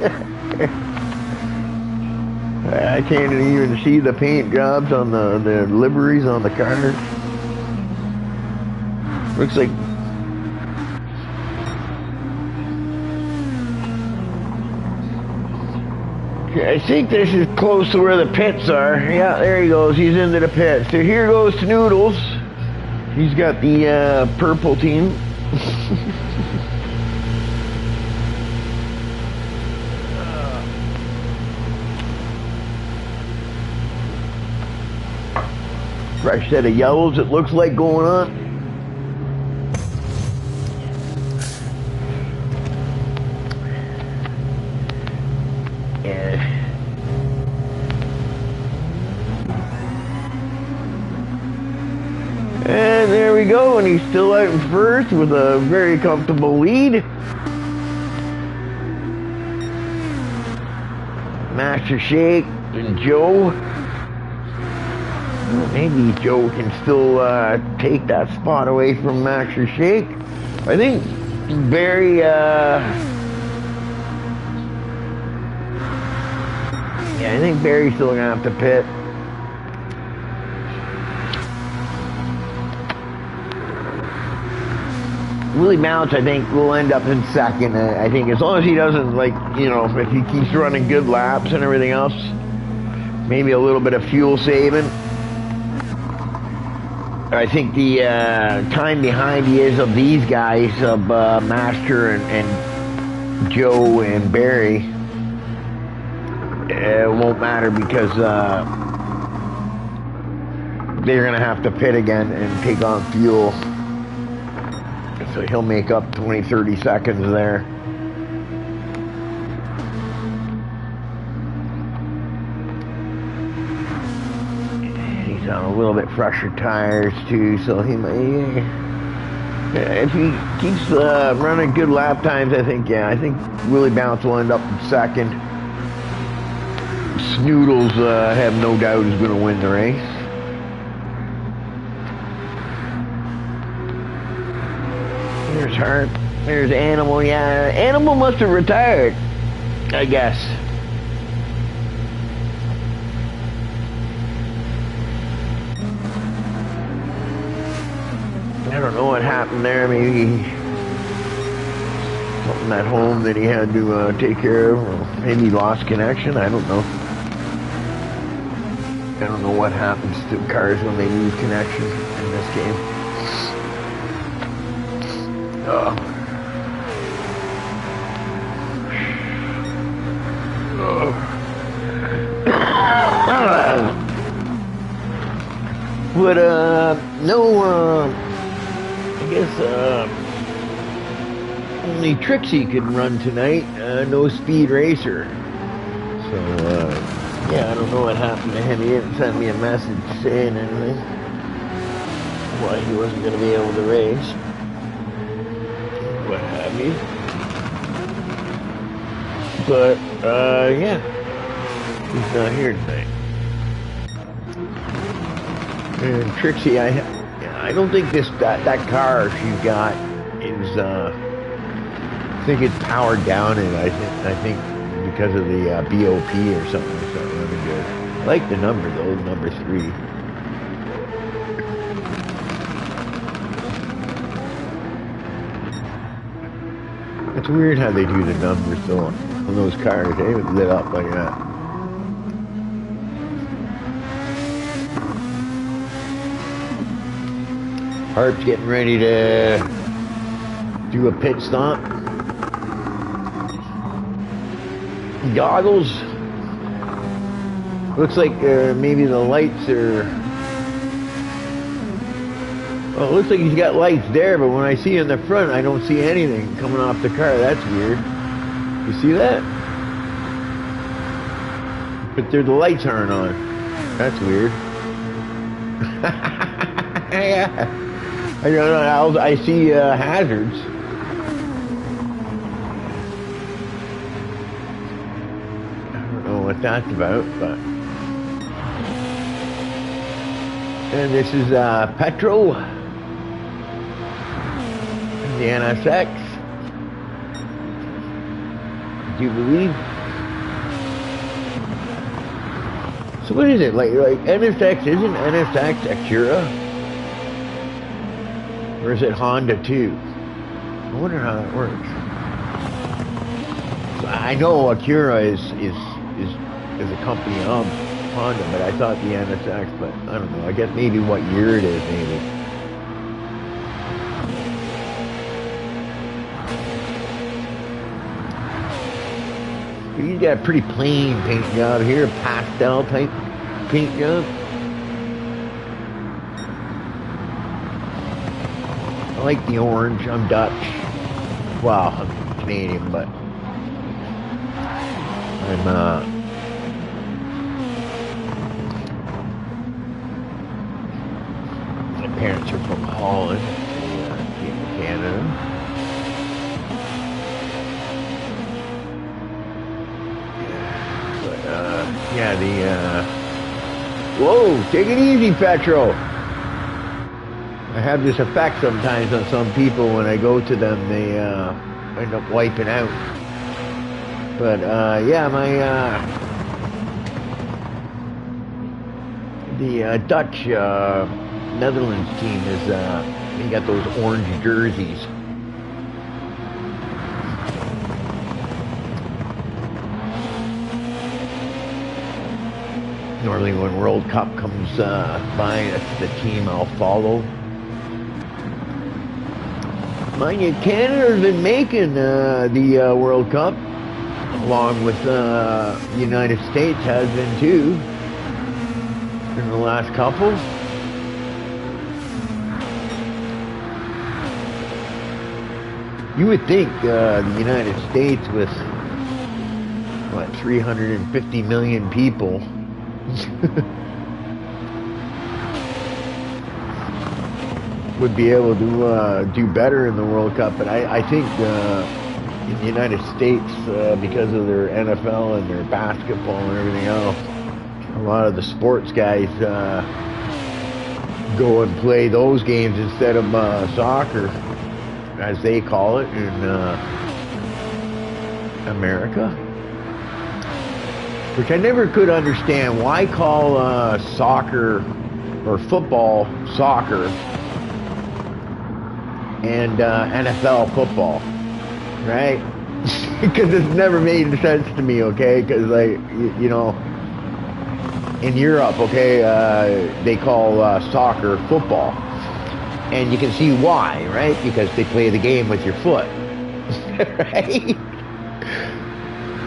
I can't even see the paint jobs on the liveries on the cars. Looks like I think this is close to where the pits are. Yeah, there he goes. He's into the pits. So here goes Snoodles. He's got the purple team. Fresh set of yellows, it looks like, going on. And there we go, and he's still out in first with a very comfortable lead. Master Shake and Joe. Maybe Joe can still take that spot away from Master Shake. I think Barry, yeah, I think Barry's still gonna have to pit. Willie Bounce, I think, will end up in second. I think as long as he doesn't, like, you know, if he keeps running good laps and everything else, maybe a little bit of fuel saving. I think the time behind he is of these guys, of Master and Joe and Barry, it won't matter because they're gonna have to pit again and take on fuel. So he'll make up 20-30 seconds there. He's on a little bit fresher tires too, so he may, if he keeps running good lap times, I think Willie Bounce will end up in second. Snoodles, I have no doubt, is going to win the race. There's Hart. There's Animal. Yeah, Animal must have retired, I guess. I don't know what happened there. Maybe something at home that he had to take care of. Or maybe he lost connection. I don't know. I don't know what happens to cars when they lose connection in this game. But no, I guess only Trixie could run tonight. No Speed Racer. So yeah, I don't know what happened to him. He didn't send me a message saying anything. Why he wasn't going to be able to race. What have you. But yeah, he's not here tonight. And Trixie, I don't think that car she got is I think it's powered down, and I think because of the BOP or something. It's not really good. I like the number though, number 3. It's weird how they do the numbers though on those cars. They haven't lit up like that. Harp's getting ready to do a pit stop. Goggles. Looks like maybe the lights are... Well, it looks like he's got lights there, but when I see in the front, I don't see anything coming off the car. That's weird. You see that? But the lights aren't on. That's weird. Yeah. I don't know. I see hazards. I don't know what that's about, but... And this is Petro. The NSX. Do you believe? So what is it? Like NSX, isn't NSX Acura? Or is it Honda too? I wonder how that works. I know Acura is a company of Honda, but I thought the NSX, but I don't know. I guess maybe what year it is, maybe. He's got a pretty plain paint job here, pastel type paint job. I like the orange. I'm Dutch. Well, I'm Canadian, but I'm my parents are from Holland, came to Canada. Yeah, whoa, take it easy, Petro. I have this effect sometimes on some people when I go to them, they end up wiping out. But yeah, the Dutch Netherlands team is, they got those orange jerseys. Normally when World Cup comes by, that's the team I'll follow. Mind you, Canada's been making the World Cup, along with the United States has been too, in the last couple. You would think the United States with, what, 350 million people would be able to do better in the World Cup, but I think in the United States, because of their NFL and their basketball and everything else, a lot of the sports guys go and play those games instead of soccer, as they call it in America. Which I never could understand. Why call soccer or football soccer and NFL football, right? Because it's never made sense to me, okay? Because, like, you know, in Europe, okay, they call soccer football. And you can see why, right? Because they play the game with your foot, right?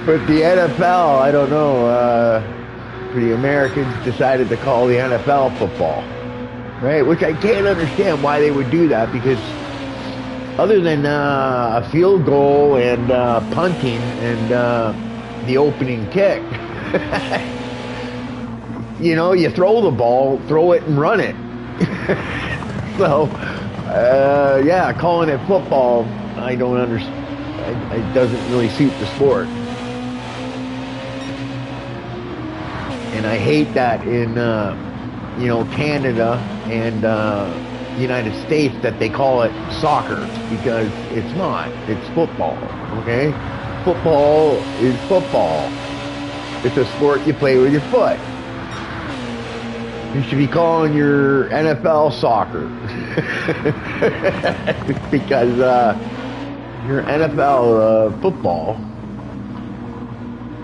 But the NFL, I don't know, the Americans decided to call the NFL football, right? Which I can't understand why they would do that, because other than a field goal and punting and the opening kick, you know, you throw the ball, throw it and run it. So, yeah, calling it football, I don't understand. It doesn't really suit the sport. And I hate that in, you know, Canada and United States that they call it soccer, because it's not. It's football, okay? Football is football. It's a sport you play with your foot. You should be calling your NFL soccer. Because your NFL football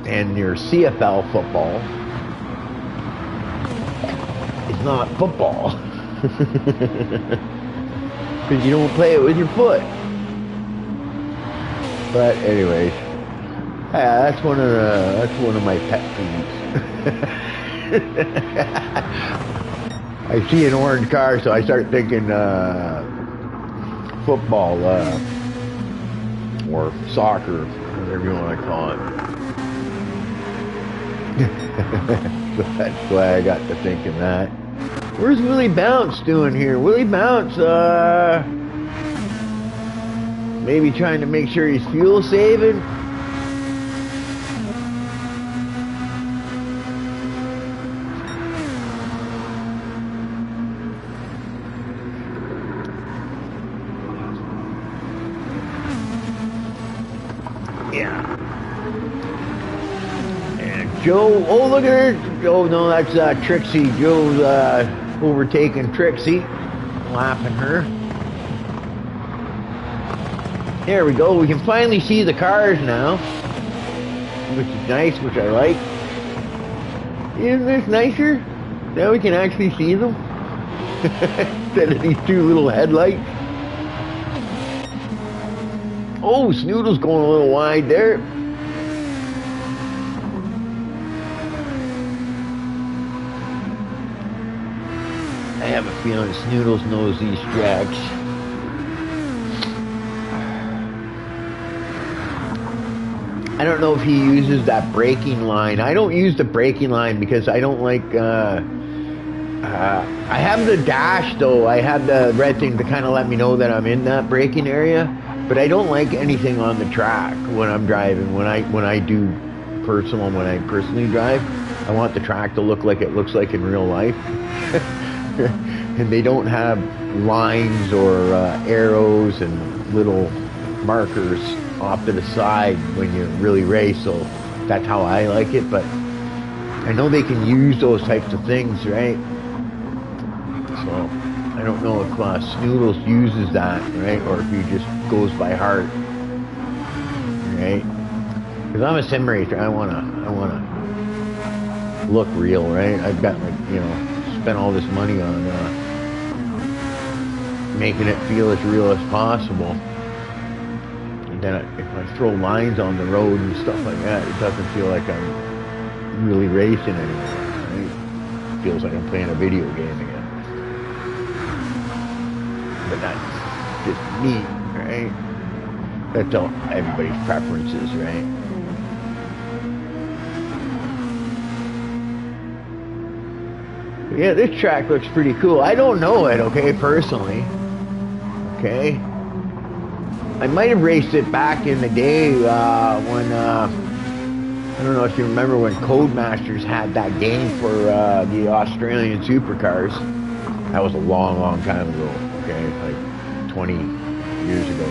and your CFL football is not football. Because you don't play it with your foot. But anyways, yeah, that's one of my pet peeves. I see an orange car, so I start thinking football or soccer, whatever you want to call it. So that's why I got to thinking that. Where's Willie Bounce doing here? Willie Bounce, maybe trying to make sure he's fuel saving. Yeah. And Joe, oh, look at her. Oh, no, that's Trixie. Joe's overtaking Trixie, laughing her. There we go. We can finally see the cars now, which is nice, which I like. Isn't this nicer? Now we can actually see them instead of these two little headlights. Oh, Snoodle's going a little wide there. I have a feeling Snoodles knows these tracks. I don't know if he uses that braking line. I don't use the braking line because I don't like... I have the dash, though. I have the red thing to kind of let me know that I'm in that braking area. But I don't like anything on the track when I'm driving. When I personally drive, I want the track to look like it looks like in real life. And they don't have lines or arrows and little markers off to the side when you really race. So that's how I like it. But I know they can use those types of things, right? So I don't know if Snoodles uses that, right, or if he just goes by heart, right? Because I'm a sim racer, I wanna look real, right? I've got, like, you know, spent all this money on making it feel as real as possible. And then if I throw lines on the road and stuff like that, it doesn't feel like I'm really racing anymore, right? It feels like I'm playing a video game again. But that's just me, right? That's all everybody's preferences, right? Yeah, this track looks pretty cool. I don't know it, okay, personally. Okay. I might have raced it back in the day when, I don't know if you remember when Codemasters had that game for the Australian supercars. That was a long, long time ago, okay, like 20 years ago.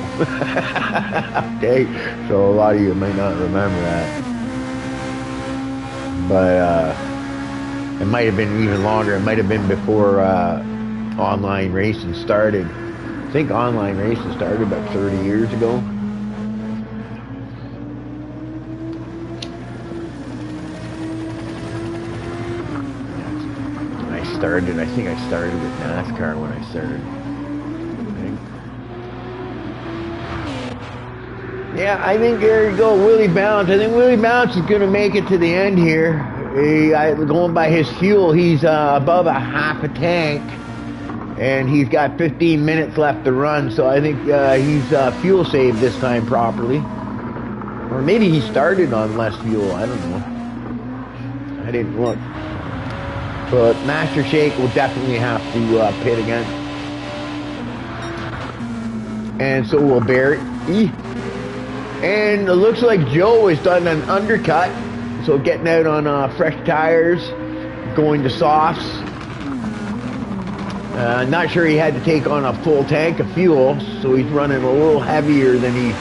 Okay, so a lot of you might not remember that. But it might have been even longer. It might have been before online racing started. I think online racing started about 30 years ago. I think I started with NASCAR when I started. Yeah, I think there you go, Willie Bounce. I think Willie Bounce is going to make it to the end here. Going by his fuel, he's above a half a tank, and he's got 15 minutes left to run, so I think he's fuel saved this time properly. Or maybe he started on less fuel, I don't know. I didn't look. But Master Shake will definitely have to pit again. And so will Barrett. And it looks like Joe has done an undercut. So getting out on fresh tires, going to softs. Not sure he had to take on a full tank of fuel, so he's running a little heavier than he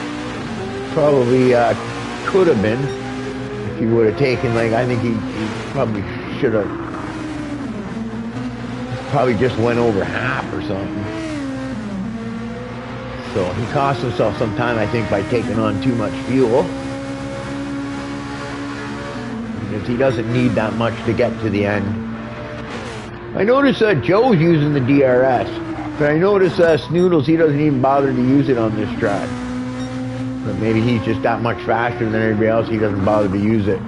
probably could have been if he would have taken, like, I think he probably should have, probably just went over half or something. So he cost himself some time, I think, by taking on too much fuel. Because he doesn't need that much to get to the end. I noticed Joe's using the DRS. But I noticed Snoodles, he doesn't even bother to use it on this track. But maybe he's just that much faster than everybody else, he doesn't bother to use it.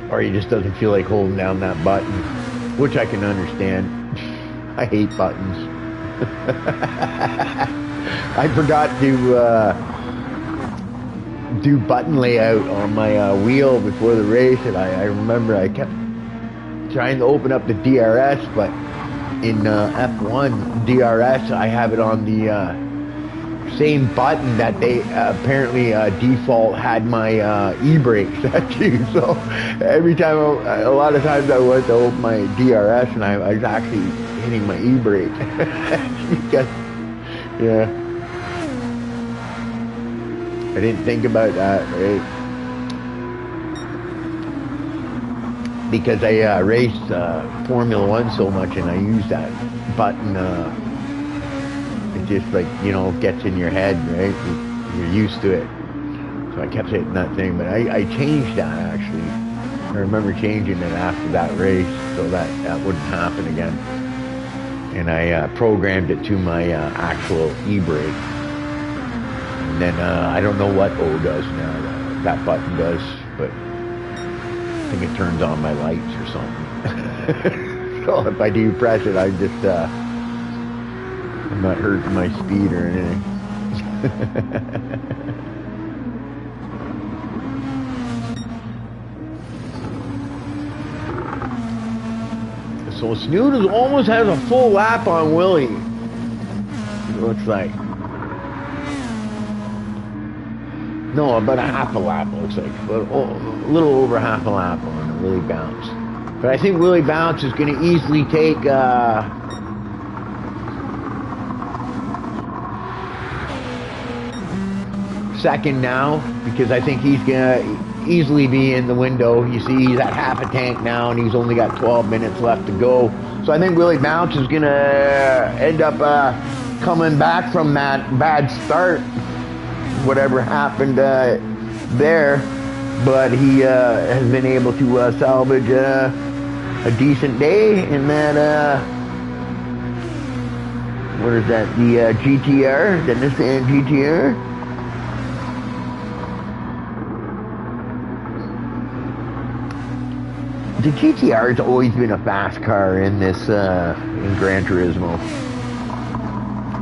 Or he just doesn't feel like holding down that button, which I can understand. I hate buttons. I forgot to do button layout on my wheel before the race, and I remember I kept trying to open up the DRS, but in F1 DRS I have it on the same button that they apparently default had my e-brakes set to. So every time, a lot of times I went to open my DRS and I was actually hitting my e-brake. Because, yeah, I didn't think about that, right? Because I raced Formula One so much and I use that button. It just, like, you know, gets in your head, right? You're used to it. So I kept hitting that thing, but I changed that, actually. I remember changing it after that race so that wouldn't happen again. And I programmed it to my actual e-brake. And then I don't know what O does now, that button does, but I think it turns on my lights or something. So if I do press it, I just... I'm not hurting my speed or anything. So Snoodles almost has a full lap on Willie. It looks like. No, about a half a lap, it looks like. But a little over half a lap on Willie Bounce. But I think Willie Bounce is going to easily take... second now, because I think he's gonna easily be in the window. You see, he's at half a tank now, and he's only got 12 minutes left to go. So I think Willie Bounce is gonna end up coming back from that bad start, whatever happened there. But he has been able to salvage a decent day in that. What is that? The GTR, the Nissan GTR. The GTR's always been a fast car in this, in Gran Turismo.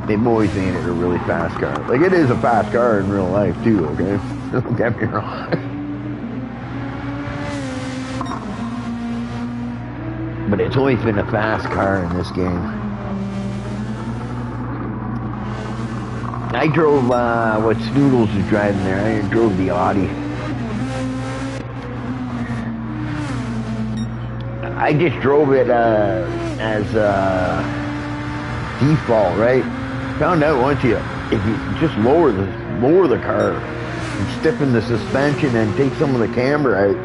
They've always made it a really fast car. Like, it is a fast car in real life, too, okay? Don't get me wrong. But it's always been a fast car in this game. I drove, what Snoodles was driving there. I drove the Audi. I just drove it as default, right? Found out once if you just lower the car and stiffen the suspension and take some of the camber out,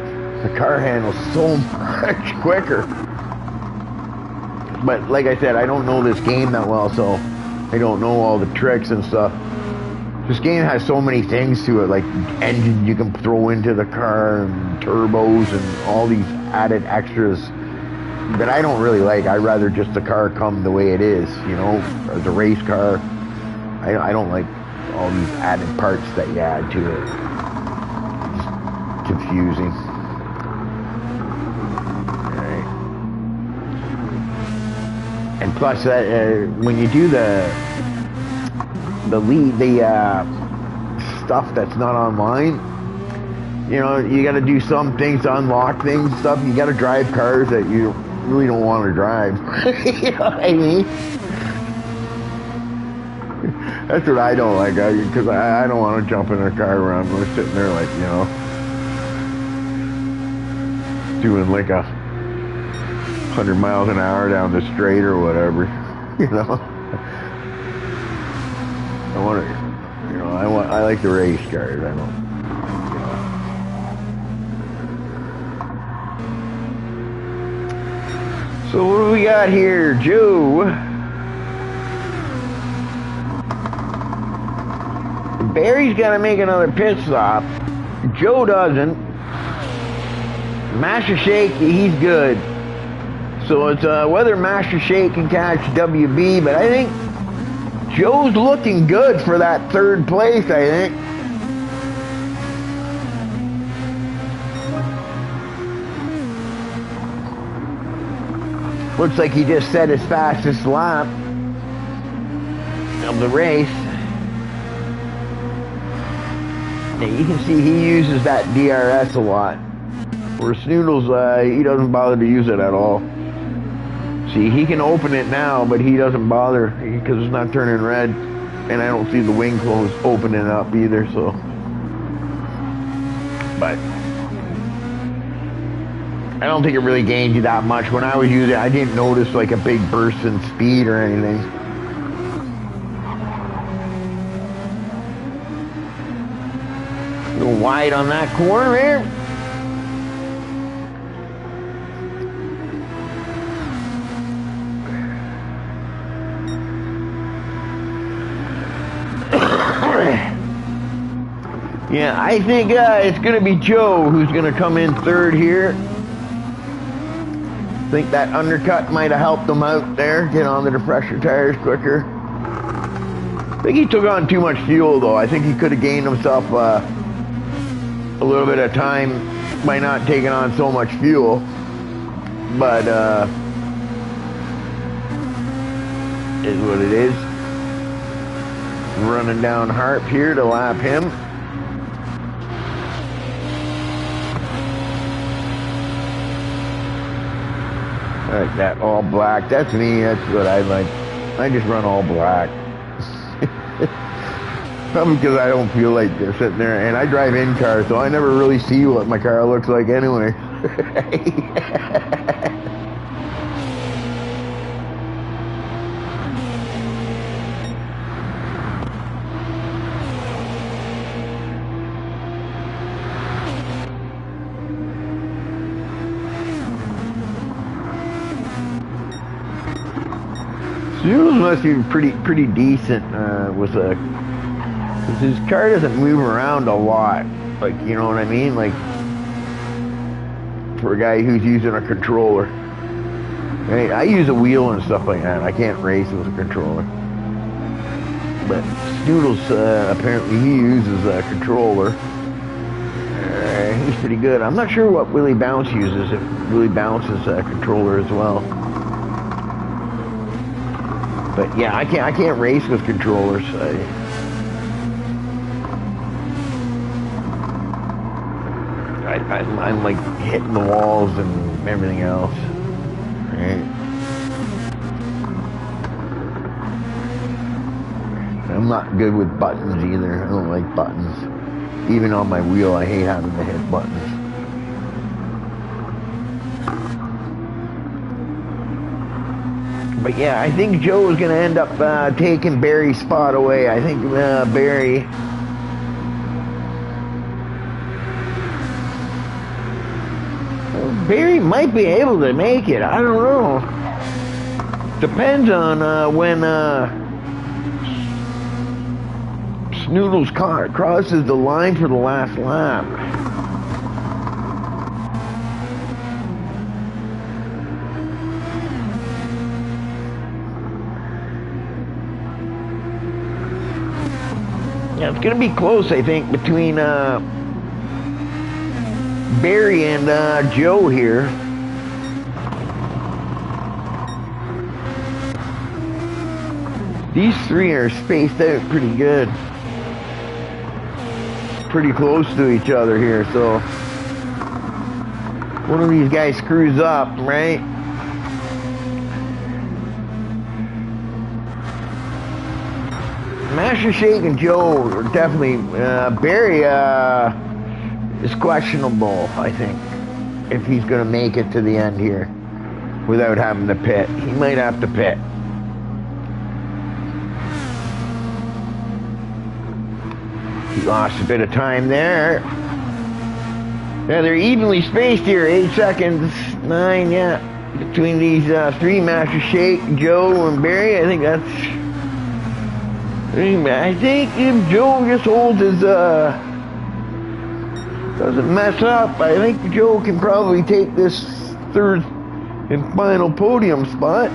the car handles so much quicker. But like I said, I don't know this game that well, so I don't know all the tricks and stuff. This game has so many things to it, like engines you can throw into the car and turbos and all these added extras that I don't really like. I'd rather just the car come the way it is, you know, as a race car. I don't like all these added parts that you add to it. It's confusing. Alright. And plus, when you do the stuff that's not online, you know, you got to do some things to unlock things, stuff. You got to drive cars that you really don't want to drive. You know what I mean? That's what I don't like, because I don't want to jump in a car where I'm sitting there like, you know, doing like 100 miles an hour down the straight or whatever, you know. I want to, you know, I like the race cars. I don't. So what do we got here, Joe? Barry's got to make another pit stop. Joe doesn't. Master Shake, he's good. So it's whether Master Shake can catch WB, but I think Joe's looking good for that third place, I think. Looks like he just set his fastest lap of the race. Now you can see he uses that DRS a lot. Where Snoodles, he doesn't bother to use it at all. See, he can open it now, but he doesn't bother because it's not turning red. And I don't see the wing close opening up either, so. But I don't think it really gained you that much. When I was using it, I didn't notice like a big burst in speed or anything. A little wide on that corner there. Yeah, I think it's going to be Joe who's going to come in third here. I think that undercut might have helped him out there, get onto the pressure tires quicker. I think he took on too much fuel though. I think he could have gained himself a little bit of time by not taking on so much fuel. But is what it is. Running down Harp here to lap him. I like that all black. That's me. That's what I like. I just run all black. Probably because I don't feel like sitting there. And I drive in cars, so I never really see what my car looks like anyway. Snoodles must be pretty decent with a, cause his car doesn't move around a lot, like, you know what I mean, like for a guy who's using a controller. Right? I use a wheel and stuff like that. I can't race with a controller, but Snoodles apparently he uses a controller. All right. he's pretty good. I'm not sure what Willie Bounce uses, if Willie Bounce is a controller as well. But yeah, I can't race with controllers. I'm like hitting the walls and everything else. Right? I'm not good with buttons either. I don't like buttons. Even on my wheel, I hate having to hit buttons. But yeah, I think Joe is going to end up taking Barry's spot away. I think Barry might be able to make it. I don't know. Depends on when Snoodles car crosses the line for the last lap. Yeah, it's going to be close, I think, between Barry and Joe here. These three are spaced out pretty good. Pretty close to each other here, so one of these guys screws up, right? Master Shake and Joe are definitely, Barry is questionable, I think, if he's going to make it to the end here without having to pit. He might have to pit. He lost a bit of time there. Yeah, they're evenly spaced here, 8 seconds, 9, yeah, between these three, Master Shake, Joe, and Barry. I think that's... I think if Joe just holds his, doesn't mess up, I think Joe can probably take this third and final podium spot.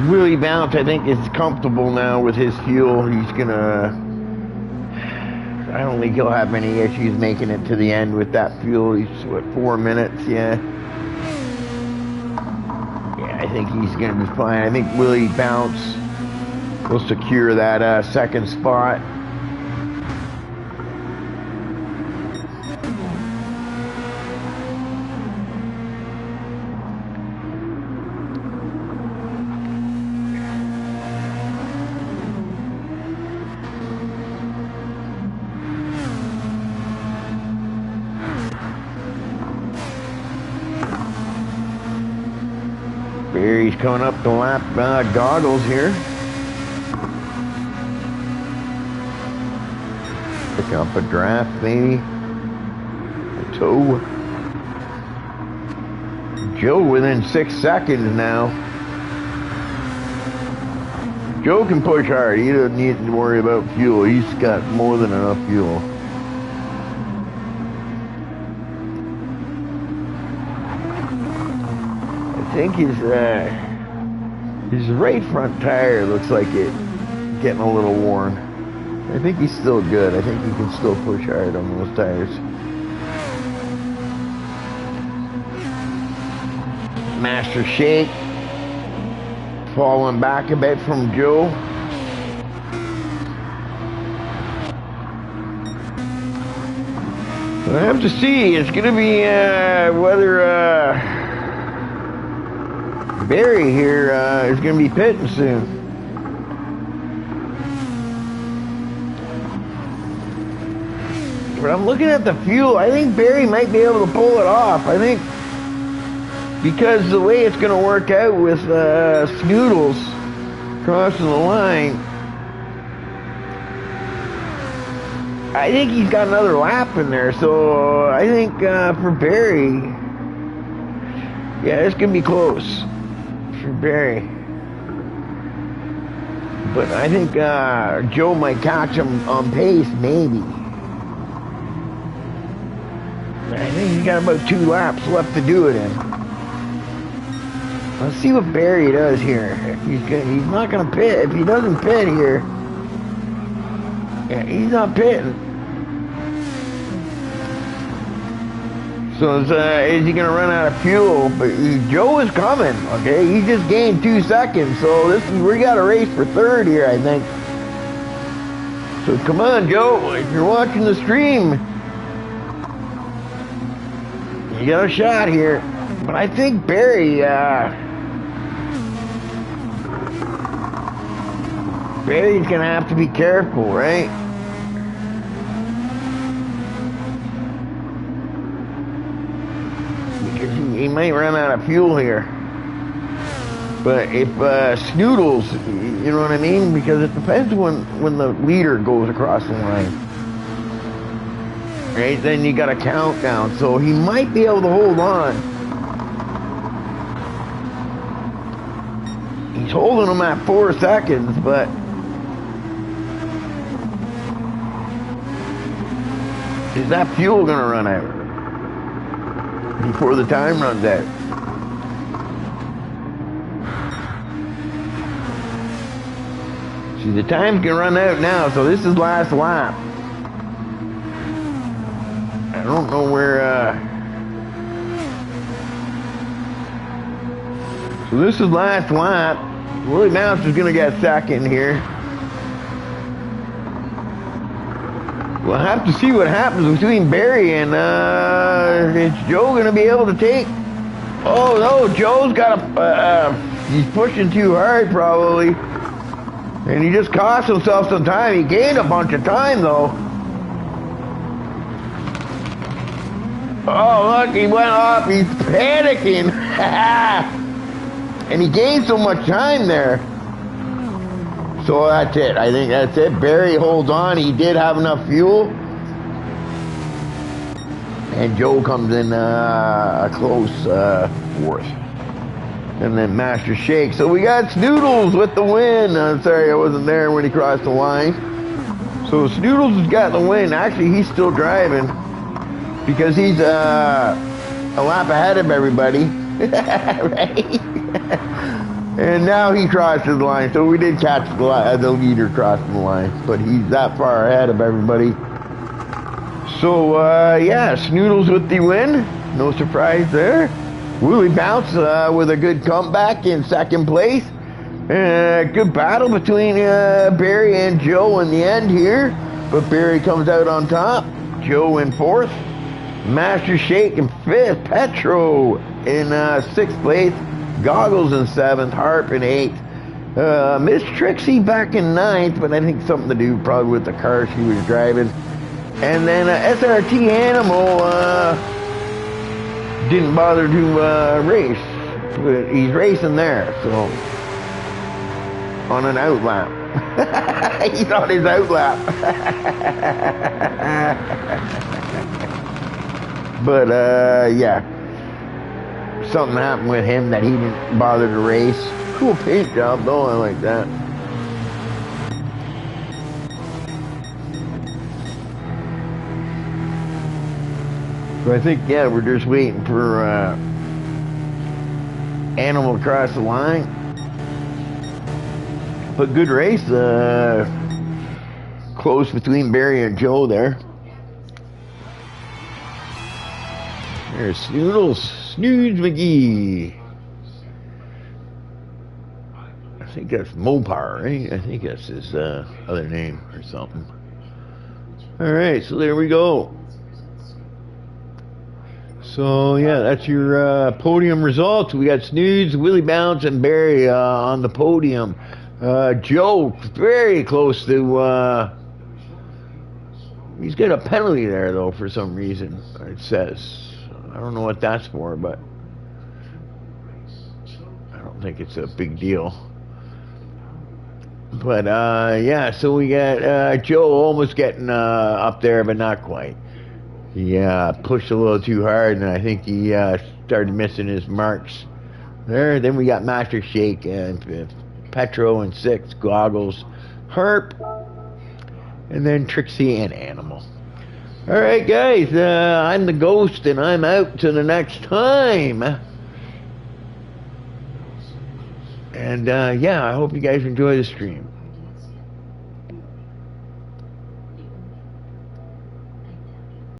Willie Bounce, I think, is comfortable now with his fuel. He's gonna... I don't think he'll have any issues making it to the end with that fuel. He's, what, 4 minutes, yeah. Yeah, I think he's gonna be fine. I think Willie Bounce will secure that second spot. Barry's coming up the lap goggles here. Pick up a draft, maybe. A toe. Joe within 6 seconds now. Joe can push hard. He doesn't need to worry about fuel. He's got more than enough fuel. I think his right front tire looks like it getting a little worn. I think he's still good. I think he can still push hard on those tires. Master Shake falling back a bit from Joe. We'll have to see. It's going to be whether Barry here is going to be pitting soon. But I'm looking at the fuel. I think Barry might be able to pull it off. I think because the way it's going to work out with Snoodles crossing the line, I think he's got another lap in there. So I think for Barry, yeah, it's going to be close for Barry. But I think Joe might catch him on pace, maybe. I think he's got about 2 laps left to do it in. Let's see what Barry does here. He's not going to pit. If he doesn't pit here, yeah, he's not pitting. So is he going to run out of fuel? But Joe is coming, okay? He just gained 2 seconds. So we got a race for third here, I think. So come on, Joe. If you're watching the stream, you got a shot here. But I think Barry's going to have to be careful, right? Because he might run out of fuel here. But if Snoodles, you know what I mean? Because it depends when the leader goes across the line. Right? Then you got a countdown. So he might be able to hold on. He's holding him at 4 seconds, but is that fuel going to run out before the time runs out? See, the time's going to run out now, so this is last lap. I don't know where, so this is last lap. Willie Mouse is going to get second here. We'll have to see what happens between Barry and, is Joe going to be able to take? Oh, no, Joe's got he's pushing too hard, probably. And he just cost himself some time. He gained a bunch of time, though. Oh, look, he went up. He's panicking. And he gained so much time there. So that's it. I think that's it. Barry holds on. He did have enough fuel. And Joe comes in a close fourth. And then Master Shake. So we got Snoodles with the win. Sorry, I wasn't there when he crossed the line. So Snoodles has got the win. Actually, he's still driving because he's a lap ahead of everybody. Right? And now he crosses the line. So we did catch the leader crossing the line. But he's that far ahead of everybody. So, yeah, Snoodles with the win. No surprise there. Willie Bounce with a good comeback in second place. Good battle between Barry and Joe in the end here. But Barry comes out on top. Joe in fourth. Master Shake in fifth. Petro in sixth place. Goggles in seventh. Harp in eighth. Miss Trixie back in ninth, but I think something to do probably with the car she was driving. And then SRT Animal didn't bother to race. But he's racing there, so on an outlap. He's on his outlap. But yeah, something happened with him that he didn't bother to race. Cool paint job though, I like that. So I think, yeah, we're just waiting for Animal to cross the line. But good race. Close between Barry and Joe there. There's Snoodles. Snoods McGee. I think that's Mopar, right? I think that's his other name or something. Alright, so there we go. So, yeah, that's your podium results. We got Snoods, Willie Bounce, and Barry on the podium. Joe, very close to... he's got a penalty there, though, for some reason, it says. I don't know what that's for, but I don't think it's a big deal. But, yeah, so we got Joe almost getting up there, but not quite. He pushed a little too hard, and I think he started missing his marks there. Then we got Master Shake and Petro in sixth, Goggles, Harp, and then Trixie and Animal. All right, guys, I'm the Ghost, and I'm out till the next time. And yeah, I hope you guys enjoy the stream.